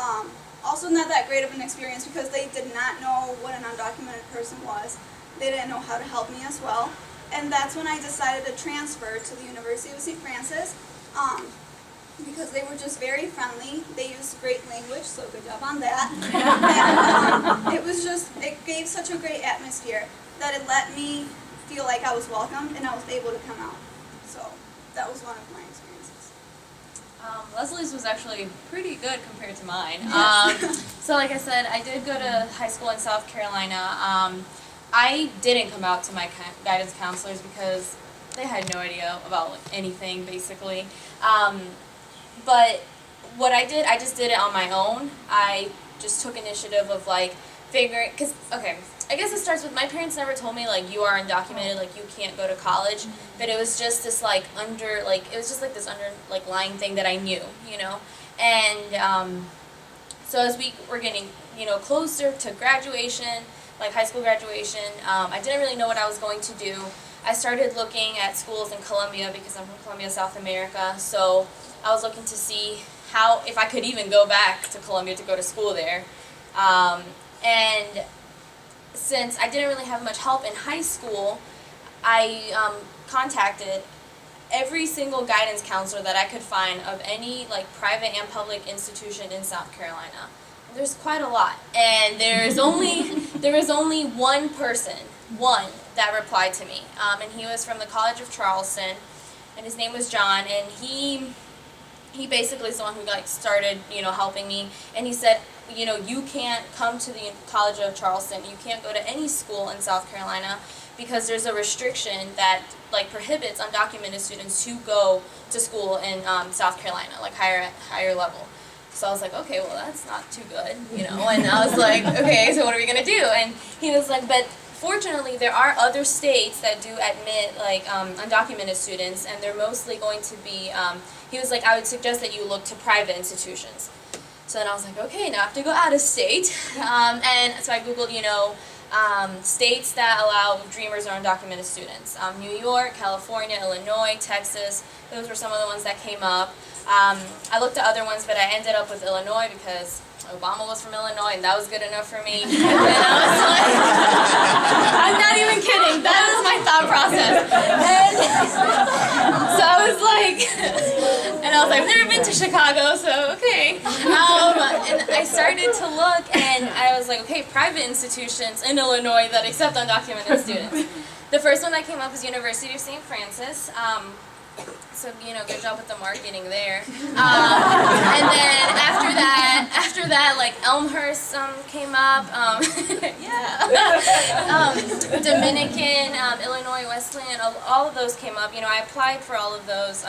also not that great of an experience because they did not know what an undocumented person was. They didn't know how to help me as well. And that's when I decided to transfer to the University of St. Francis, because they were just very friendly. They used great language, so good job on that. And it gave such a great atmosphere that it let me feel like I was welcomed and I was able to come out. So that was one of my experiences. Leslie's was actually pretty good compared to mine. So like I said, I did go to high school in South Carolina. I didn't come out to my guidance counselors because they had no idea about anything, basically. But what I did, I just did it on my own. I just took initiative of figuring, because, okay, I guess it starts with, my parents never told me, you are undocumented, you can't go to college, but it was just this, this underlying thing that I knew, and, so as we were getting, closer to graduation, high school graduation, I didn't really know what I was going to do. I started looking at schools in Colombia because I'm from Colombia, South America, so I was looking to see if I could even go back to Colombia to go to school there. And since I didn't really have much help in high school, I contacted every single guidance counselor that I could find of any private and public institution in South Carolina. There's quite a lot, and there was only one person, that replied to me, and he was from the College of Charleston, and his name was John, and he basically is the one who started helping me, and he said, you can't come to the College of Charleston, you can't go to any school in South Carolina because there's a restriction that prohibits undocumented students to go to school in South Carolina, higher level. So I was like, okay, well that's not too good, and I was like, okay, so what are we gonna do? And he was like, but fortunately there are other states that do admit undocumented students, and they're mostly going to be, he was like, I would suggest that you look to private institutions. So then I was like, okay, now I have to go out of state. And so I Googled, states that allow Dreamers or undocumented students. New York, California, Illinois, Texas, those were some of the ones that came up. I looked at other ones, but I ended up with Illinois because Obama was from Illinois, and that was good enough for me. And I was like, I'm not even kidding, that was my thought process. And so I was like, I've never been to Chicago, so okay. And I started to look, and I was like, okay, private institutions in Illinois that accept undocumented students. The first one that came up was University of St. Francis. So, good job with the marketing there. And then after that, like Elmhurst came up. Dominican, Illinois, Wesleyan, all of those came up. I applied for all of those.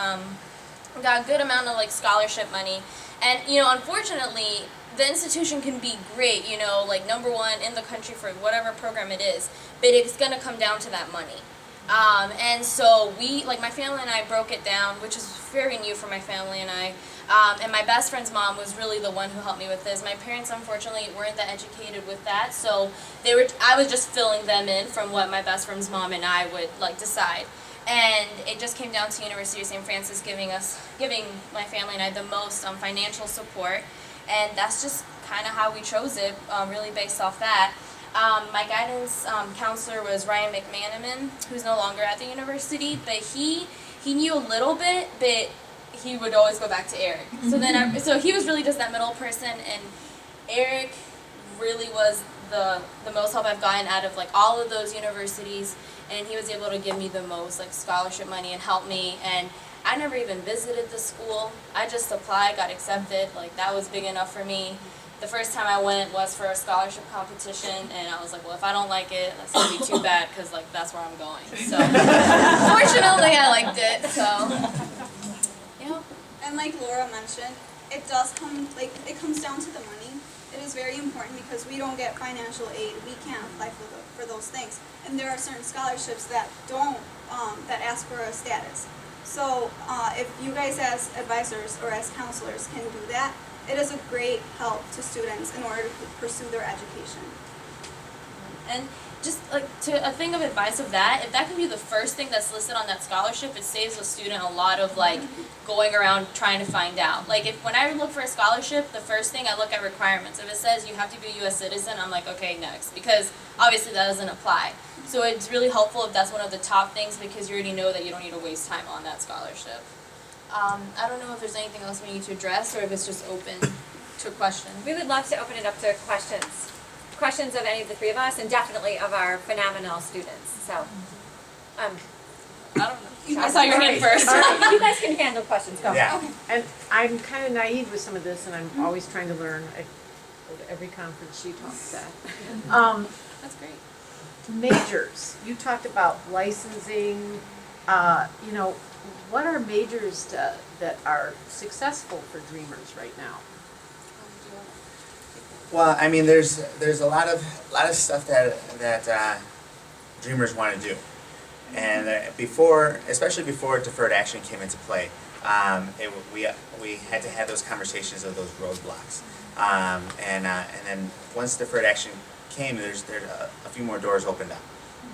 Got a good amount of like scholarship money. And, unfortunately, the institution can be great, like #1 in the country for whatever program it is, but it's going to come down to that money. And so my family and I broke it down, which is very new for my family and I. And my best friend's mom was really the one who helped me with this. My parents, unfortunately, weren't that educated with that, so I was just filling them in from what my best friend's mom and I would decide. And it just came down to University of St. Francis giving my family and I the most financial support, and that's just kind of how we chose it, really based off that. My guidance counselor was Ryan McManaman, who's no longer at the university, but he knew a little bit, but he would always go back to Eric. So he was really just that middle person, and Eric really was the most help I've gotten out of all of those universities, and he was able to give me the most scholarship money and help me. And I never even visited the school. I just applied, got accepted. That was big enough for me. The first time I went was for a scholarship competition, and I was like, well, if I don't like it, that's going to be too bad, because that's where I'm going. So fortunately, I liked it. So yeah. And like Laura mentioned, it comes down to the money. It is very important because we don't get financial aid. We can't apply for those things. And there are certain scholarships that don't, that ask for a status. So if you guys as advisors or as counselors can do that, it is a great help to students in order to pursue their education. And just to a thing of advice of that, if that can be the first thing that's listed on that scholarship, it saves a student a lot of going around trying to find out. When I look for a scholarship, the first thing I look at requirements. If it says you have to be a U.S. citizen, I'm like, okay, next, because obviously that doesn't apply. So it's really helpful if that's one of the top things, because you already know that you don't need to waste time on that scholarship. I don't know if there's anything else we need to address, or if it's just open to questions. We would love to open it up to questions. Questions of any of the three of us, and definitely of our phenomenal students. So, I don't know. I saw your hand first. You guys can handle questions. Go. Yeah. Okay. And I'm kind of naive with some of this, and I'm always trying to learn. I go to every conference she talks at. That's great. Majors. You talked about licensing. What are majors that are successful for Dreamers right now? Well, I mean, there's a lot of stuff that Dreamers want to do, and especially before Deferred Action came into play, we had to have those conversations of those roadblocks, and then once Deferred Action came, there's a few more doors opened up.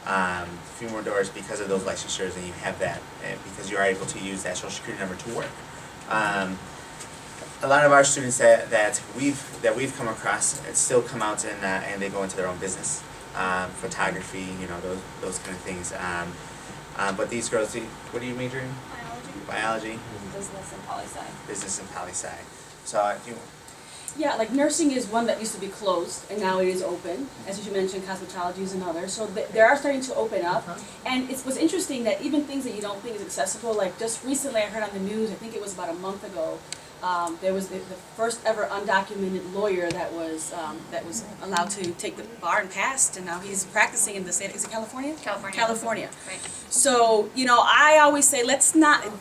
A few more doors because of those licensures, and you have that, and because you are able to use that Social Security number to work. A lot of our students that we've come across still come out and they go into their own business, photography, those kind of things. But these girls, what are you majoring in? Biology. Business and poli-sci. Business and poli-sci. So Yeah, nursing is one that used to be closed, and now it is open. As you mentioned, cosmetology is another. So they are starting to open up. And it was interesting that even things that you don't think is accessible, just recently I heard on the news, I think it was about a month ago, there was the first ever undocumented lawyer that was allowed to take the bar and passed, and now he's practicing in the state. Is it California? California. California. Right. So I always say,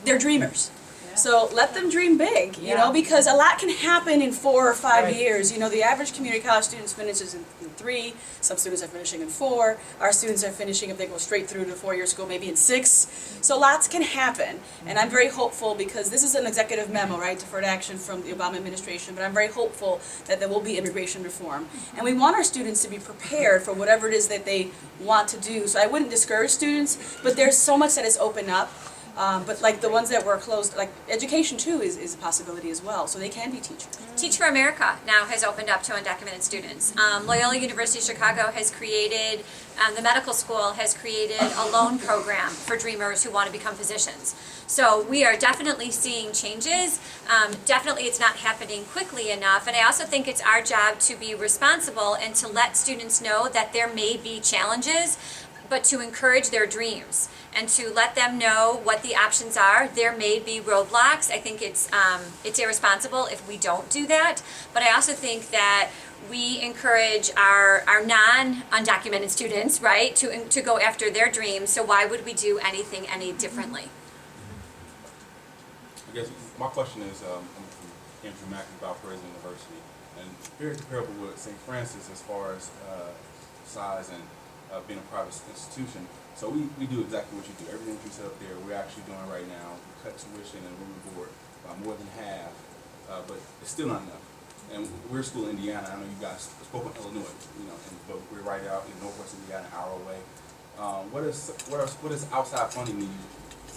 they're dreamers. So let them dream big, you know, because a lot can happen in 4 or 5 Right. years. You know, the average community college student finishes in 3, some students are finishing in 4, our students are finishing, if they go straight through to 4-year school, maybe in 6. So lots can happen, and I'm very hopeful because this is an executive memo, right, deferred action from the Obama administration, but I'm very hopeful that there will be immigration reform. And we want our students to be prepared for whatever it is that they want to do. So I wouldn't discourage students, but there's so much that is open up. But like the ones that were closed, like education too is a possibility as well, so they can be teachers. Teach for America now has opened up to undocumented students. Loyola University Chicago has created, the medical school has created a loan program for dreamers who want to become physicians. So we are definitely seeing changes. Definitely it's not happening quickly enough, and I also think it's our job to be responsible and to let students know that there may be challenges, but to encourage their dreams and to let them know what the options are. There may be roadblocks. I think it's irresponsible if we don't do that, but I also think that we encourage our non-undocumented students, right, to go after their dreams, so why would we do anything any differently? I guess my question is, I'm from Andrew Mack from Valparaiso University, and very comparable with St. Francis as far as size and being a private institution. So we do exactly what you do. Everything you said up there, we're actually doing right now. We cut tuition and room and board by more than half, but it's still not enough. And we're a school in Indiana. I know you guys spoke in Illinois, you know, but we're right out in Northwest Indiana, an hour away. What is outside funding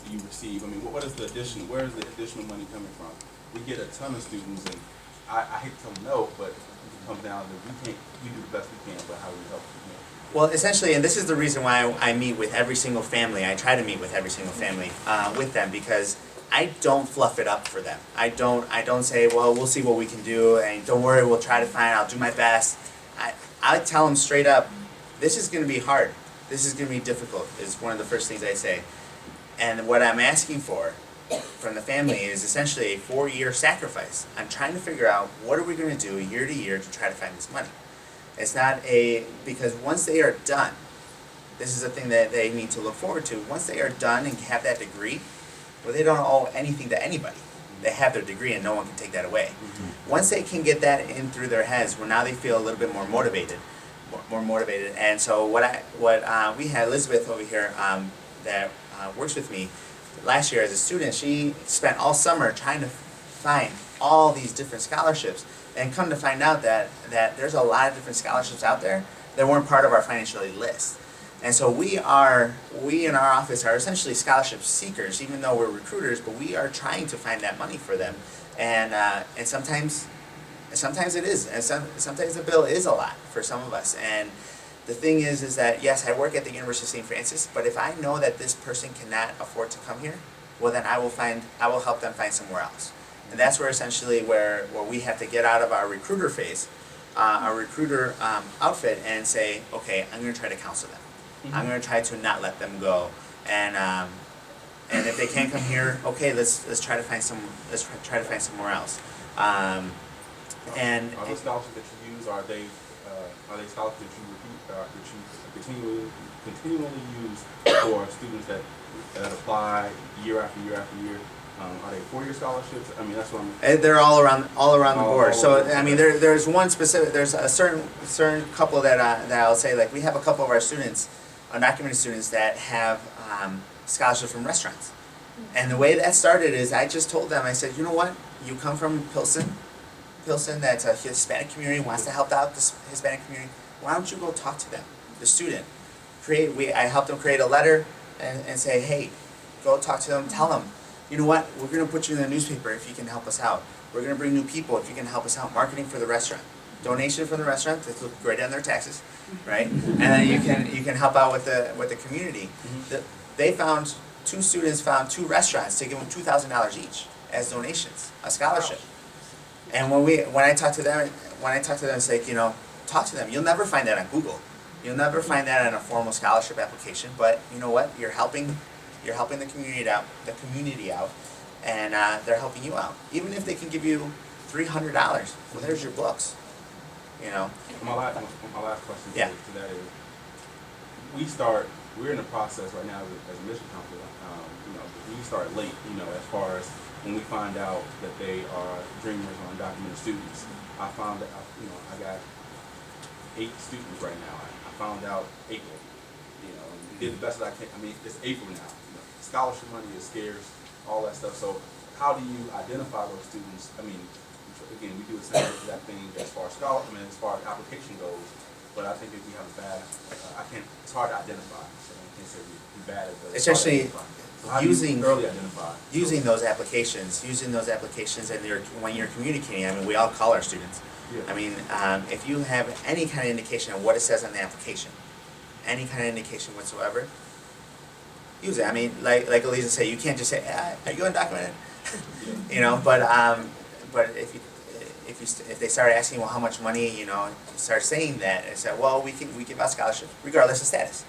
you receive? I mean, what is the addition? Where is the additional money coming from? We get a ton of students, and I hate to tell them no, but it comes down to we do the best we can, but how do we help them? Well, essentially, and this is the reason why I meet with every single family. I try to meet with every single family with them, because I don't fluff it up for them. I don't say, well, we'll see what we can do, and don't worry, we'll try to find. I'll do my best. I tell them straight up, this is going to be hard. This is going to be difficult. Is one of the first things I say. And what I'm asking for from the family is essentially a 4-year sacrifice. I'm trying to figure out what are we going to do year to year to try to find this money. It's not because once they are done, this is a thing that they need to look forward to. Once they are done and have that degree, well, they don't owe anything to anybody. They have their degree and no one can take that away. Mm-hmm. Once they can get that in through their heads, well, now they feel a little bit more motivated. And so we had Elizabeth over here that works with me last year as a student. She spent all summer trying to find all these different scholarships, and come to find out that there's a lot of different scholarships out there that weren't part of our financial aid list. And so we in our office are essentially scholarship seekers, even though we're recruiters, but we are trying to find that money for them. And sometimes it is, and sometimes the bill is a lot for some of us. And the thing is that yes, I work at the University of St. Francis, but if I know that this person cannot afford to come here, well then I will help them find somewhere else. And that's where essentially where we have to get out of our recruiter phase, our recruiter outfit, and say, okay, I'm going to try to counsel them. Mm-hmm. I'm going to try to not let them go. And if they can't come here, okay, let's try to find somewhere else. And are the scholarships that you use, are they scholarships that you continually use for students that apply year after year after year? Are they 4-year scholarships? I mean, that's what I'm. They're all around the board. So I mean, there's one specific. There's a certain couple that I'll say. Like we have a couple of our students, undocumented students, that have scholarships from restaurants. And the way that started is I just told them. I said, you know what? You come from Pilsen, that's a Hispanic community, wants to help out this Hispanic community. Why don't you go talk to them, the student? I helped them create a letter and say, hey, go talk to them, tell them. You know what, we're going to put you in the newspaper if you can help us out. We're going to bring new people if you can help us out. Marketing for the restaurant. Donation from the restaurant, they look great on their taxes, right? And then you can help out with the community. Mm-hmm. Two students found 2 restaurants to give them $2,000 each as donations, a scholarship. Wow. And when I talk to them, it's like, talk to them. You'll never find that on Google. You'll never find that on a formal scholarship application, but you know what? You're helping the community out, and they're helping you out. Even if they can give you $300, well, there's your books. My last question to that is, we're in the process right now as a mission council. We start late, as far as when we find out that they are dreamers or undocumented students. I found that, I got 8 students right now. I found out April, and did the best that I can. I mean, it's April now. Scholarship money is scarce, all that stuff. So how do you identify those students? I mean, again, we do the same exact thing as far as as far as application goes. But I think if we have a bad, it's hard to identify. So I can't say we're bad at it. Especially so how do you early identify? Using those applications, and when you're communicating. I mean, we all call our students. Yeah. I mean, if you have any kind of indication of what it says on the application, any kind of indication whatsoever, use it. I mean, like Aliza said, you can't just say, "Are you undocumented?" But if they start asking, well, how much money, you start saying that, and say, well, we give out scholarships regardless of status,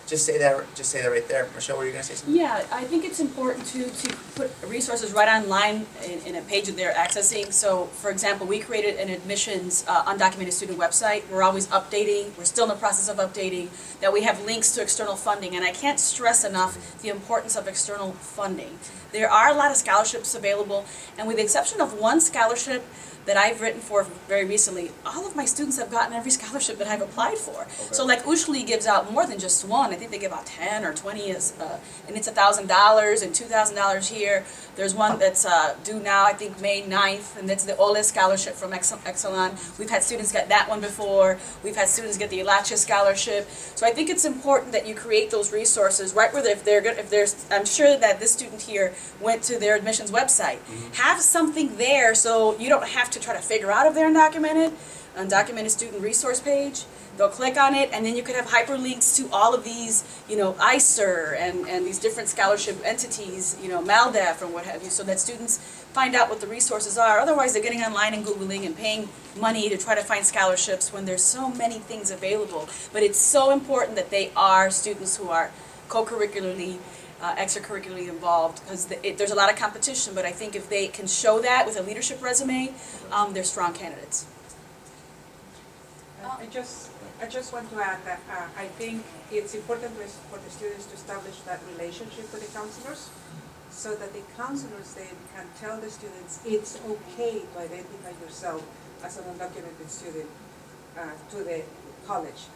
Just say that right there. Michelle, were you going to say something? Yeah, I think it's important to put resources right online in a page that they're accessing. So, for example, we created an admissions undocumented student website. We're always updating. We're still in the process of updating. That we have links to external funding, and I can't stress enough the importance of external funding. There are a lot of scholarships available, and with the exception of one scholarship that I've written for very recently, all of my students have gotten every scholarship that I've applied for. Okay. So like Ushli gives out more than just one. I think they give out 10 or 20, and it's $1,000 and $2,000 here. There's one that's due now, I think May 9th, and that's the OLE scholarship from Exelon. We've had students get that one before. We've had students get the Ilacha scholarship. So I think it's important that you create those resources right where I'm sure that this student here went to their admissions website. Mm-hmm. Have something there so you don't have to try to figure out if they're undocumented student resource page. They'll click on it, and then you could have hyperlinks to all of these, ICER and these different scholarship entities, MALDEF and what have you, so that students find out what the resources are. Otherwise, they're getting online and Googling and paying money to try to find scholarships when there's so many things available. But it's so important that they are students who are co-curricularly, extracurricularly involved, because there's a lot of competition, but I think if they can show that with a leadership resume, they're strong candidates. I just want to add that I think it's important for the students to establish that relationship with the counselors, so that the counselors then can tell the students it's okay to identify yourself as an undocumented student to the college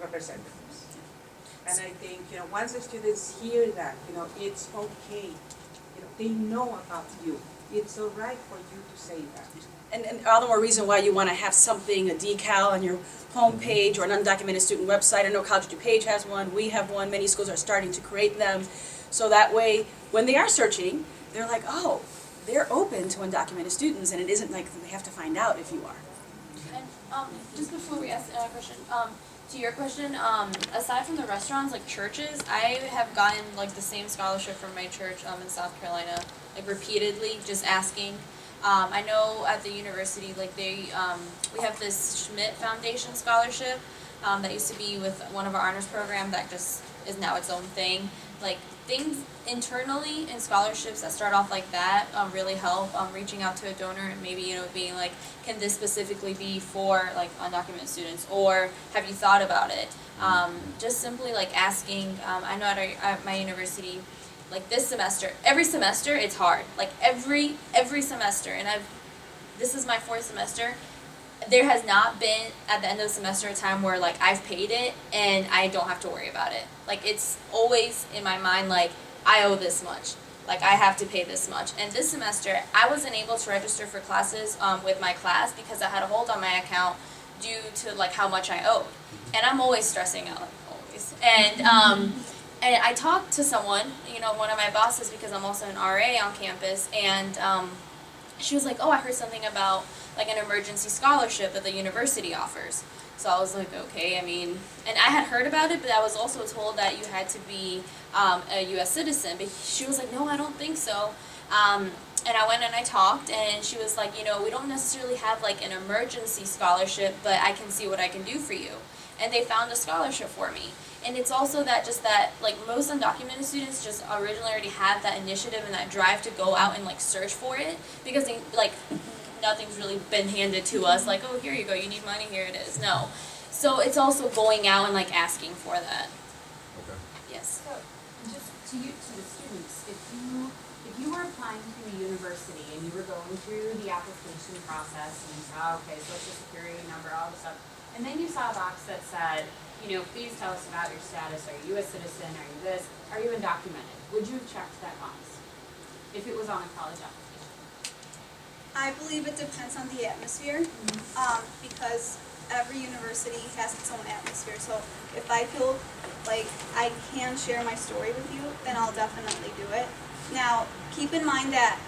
representatives. And I think, once the students hear that, it's okay, they know about you. It's all right for you to say that. And all the more reason why you want to have something, a decal on your homepage or an undocumented student website. I know College DuPage has one, we have one, many schools are starting to create them. So that way, when they are searching, they're like, oh, they're open to undocumented students, and it isn't like they have to find out if you are. And just before we ask another question, to your question, aside from the restaurants, like churches, I have gotten like the same scholarship from my church in South Carolina, like repeatedly, just asking. I know at the university, like we have this Schmidt Foundation scholarship that used to be with one of our honors program that just is now its own thing. Like things internally in scholarships that start off like that really help. Reaching out to a donor and maybe being like, can this specifically be for like undocumented students, or have you thought about it? Just simply like asking. I know at my university, like this semester, every semester it's hard. Like every semester, and this is my 4th semester. There has not been at the end of the semester a time where like I've paid it and I don't have to worry about it. Like it's always in my mind like I owe this much. Like I have to pay this much. And this semester I wasn't able to register for classes with my class because I had a hold on my account due to like how much I owed. And I'm always stressing out, always. And I talked to someone, one of my bosses, because I'm also an RA on campus, and she was like, oh, I heard something about like an emergency scholarship that the university offers. So I was like, okay, and I had heard about it, but I was also told that you had to be a U.S. citizen. But she was like, no, I don't think so. And I went and I talked, and she was like, we don't necessarily have like an emergency scholarship, but I can see what I can do for you. And they found a scholarship for me. And it's also that like most undocumented students just originally already have that initiative and that drive to go out and like search for it, because they like nothing's really been handed to us like, oh, here you go, you need money, here it is. No. So it's also going out and like asking for that. Okay. Yes. So, just to the students, if you were applying to a university and you were going through the application process and you saw, okay, social security number, all this stuff, and then you saw a box that said, you know, please tell us about your status. Are you a U.S. citizen? Are you this? Are you undocumented? Would you have checked that box if it was on a college application? I believe it depends on the atmosphere, because every university has its own atmosphere. So if I feel like I can share my story with you, then I'll definitely do it. Now, keep in mind that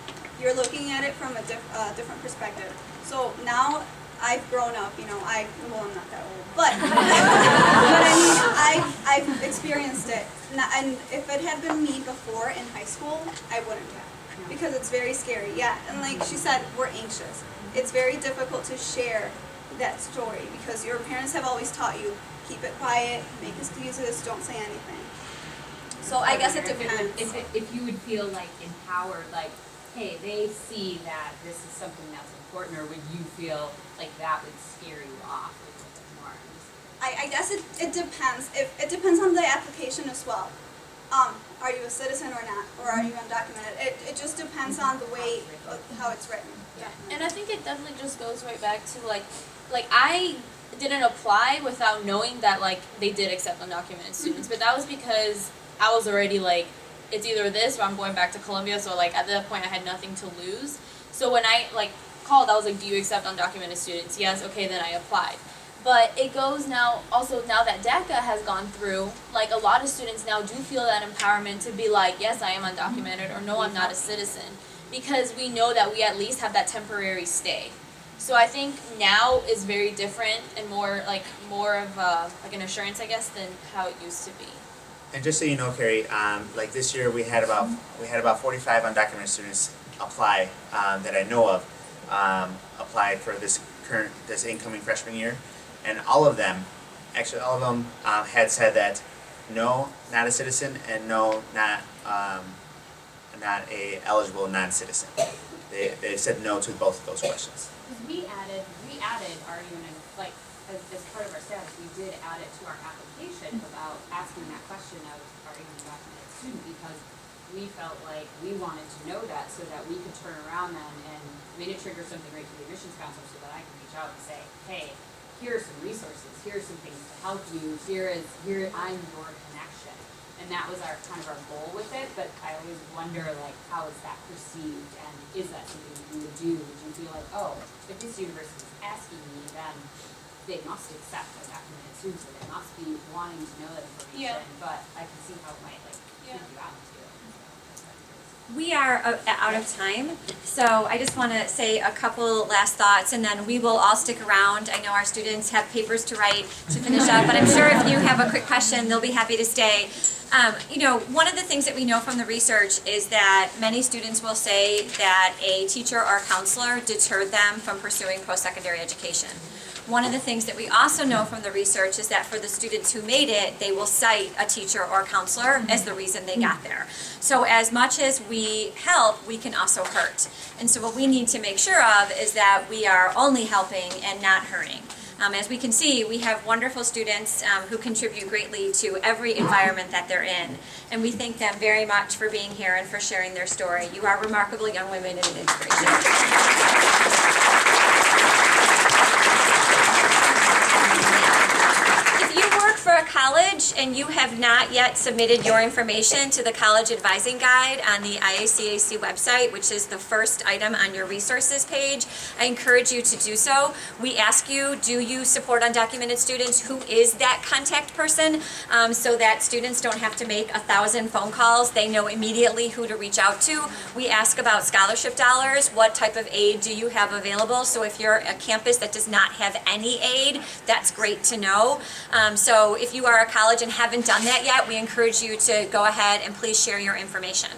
you're looking at it from a different perspective. So now I've grown up, you know, I'm not that old, but, but I mean, I've experienced it. And if it had been me before in high school, I wouldn't have. Because it's very scary, yeah. And like she said, we're anxious. It's very difficult to share that story because your parents have always taught you, keep it quiet, make excuses, don't say anything. So I guess it depends. If you would feel like empowered, like, hey, they see that this is something that's important, or would you feel like that would scare you off a little bit more? I guess it depends. It depends on the application as well. Are you a citizen or not? Or are you undocumented? It just depends on the way, how it's written. Yeah. And I think it definitely just goes right back to like I didn't apply without knowing that like they did accept undocumented students, but that was because I was already like, it's either this or I'm going back to Colombia, so like at that point I had nothing to lose. So when I like called, I was like, do you accept undocumented students? Yes, okay, then I applied. But it goes now, also now that DACA has gone through, like a lot of students now do feel that empowerment to be like, yes, I am undocumented, or no, I'm not a citizen. Because we know that we at least have that temporary stay. So I think now is very different and more of like an assurance, I guess, than how it used to be. And just so you know, Carrie, like this year we had about 45 undocumented students apply that I know of applied for this incoming freshman year, and all of them had said that no, not a citizen, and no, not a eligible non-citizen. They said no to both of those questions. We added our unit, like, as part of our status, we did add it to our application about asking that question of, are you an undocumented student? Because we felt like we wanted to know that so that we could turn around then and it trigger something right to the admissions counselor so that I can reach out and say, hey, here are some resources, here are some things to help you, I'm your connection. And that was our goal with it, but I always wonder, like, how is that perceived, and is that something you would do? Would you feel like, oh, if this university is asking me, then they must accept undocumented students, or they must be wanting to know that information, but I can see how it might, like, freak you out too. We are out of time, so I just want to say a couple last thoughts, and then we will all stick around. I know our students have papers to write to finish up, but I'm sure if you have a quick question, they'll be happy to stay. You know, one of the things that we know from the research is that many students will say that a teacher or a counselor deterred them from pursuing post-secondary education. One of the things that we also know from the research is that for the students who made it, they will cite a teacher or counselor as the reason they got there. So as much as we help, we can also hurt. And so what we need to make sure of is that we are only helping and not hurting. As we can see, we have wonderful students who contribute greatly to every environment that they're in. And we thank them very much for being here and for sharing their story. You are remarkable young women and an inspiration. For a college and you have not yet submitted your information to the College Advising Guide on the IACAC website, which is the first item on your resources page, I encourage you to do so. We ask you, do you support undocumented students? Who is that contact person? So that students don't have to make 1,000 phone calls. They know immediately who to reach out to. We ask about scholarship dollars. What type of aid do you have available? So if you're a campus that does not have any aid, that's great to know. So if you are a college and haven't done that yet, we encourage you to go ahead and please share your information.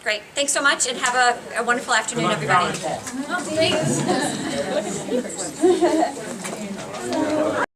Great. Thanks so much and have a wonderful afternoon, everybody. Oh, thanks.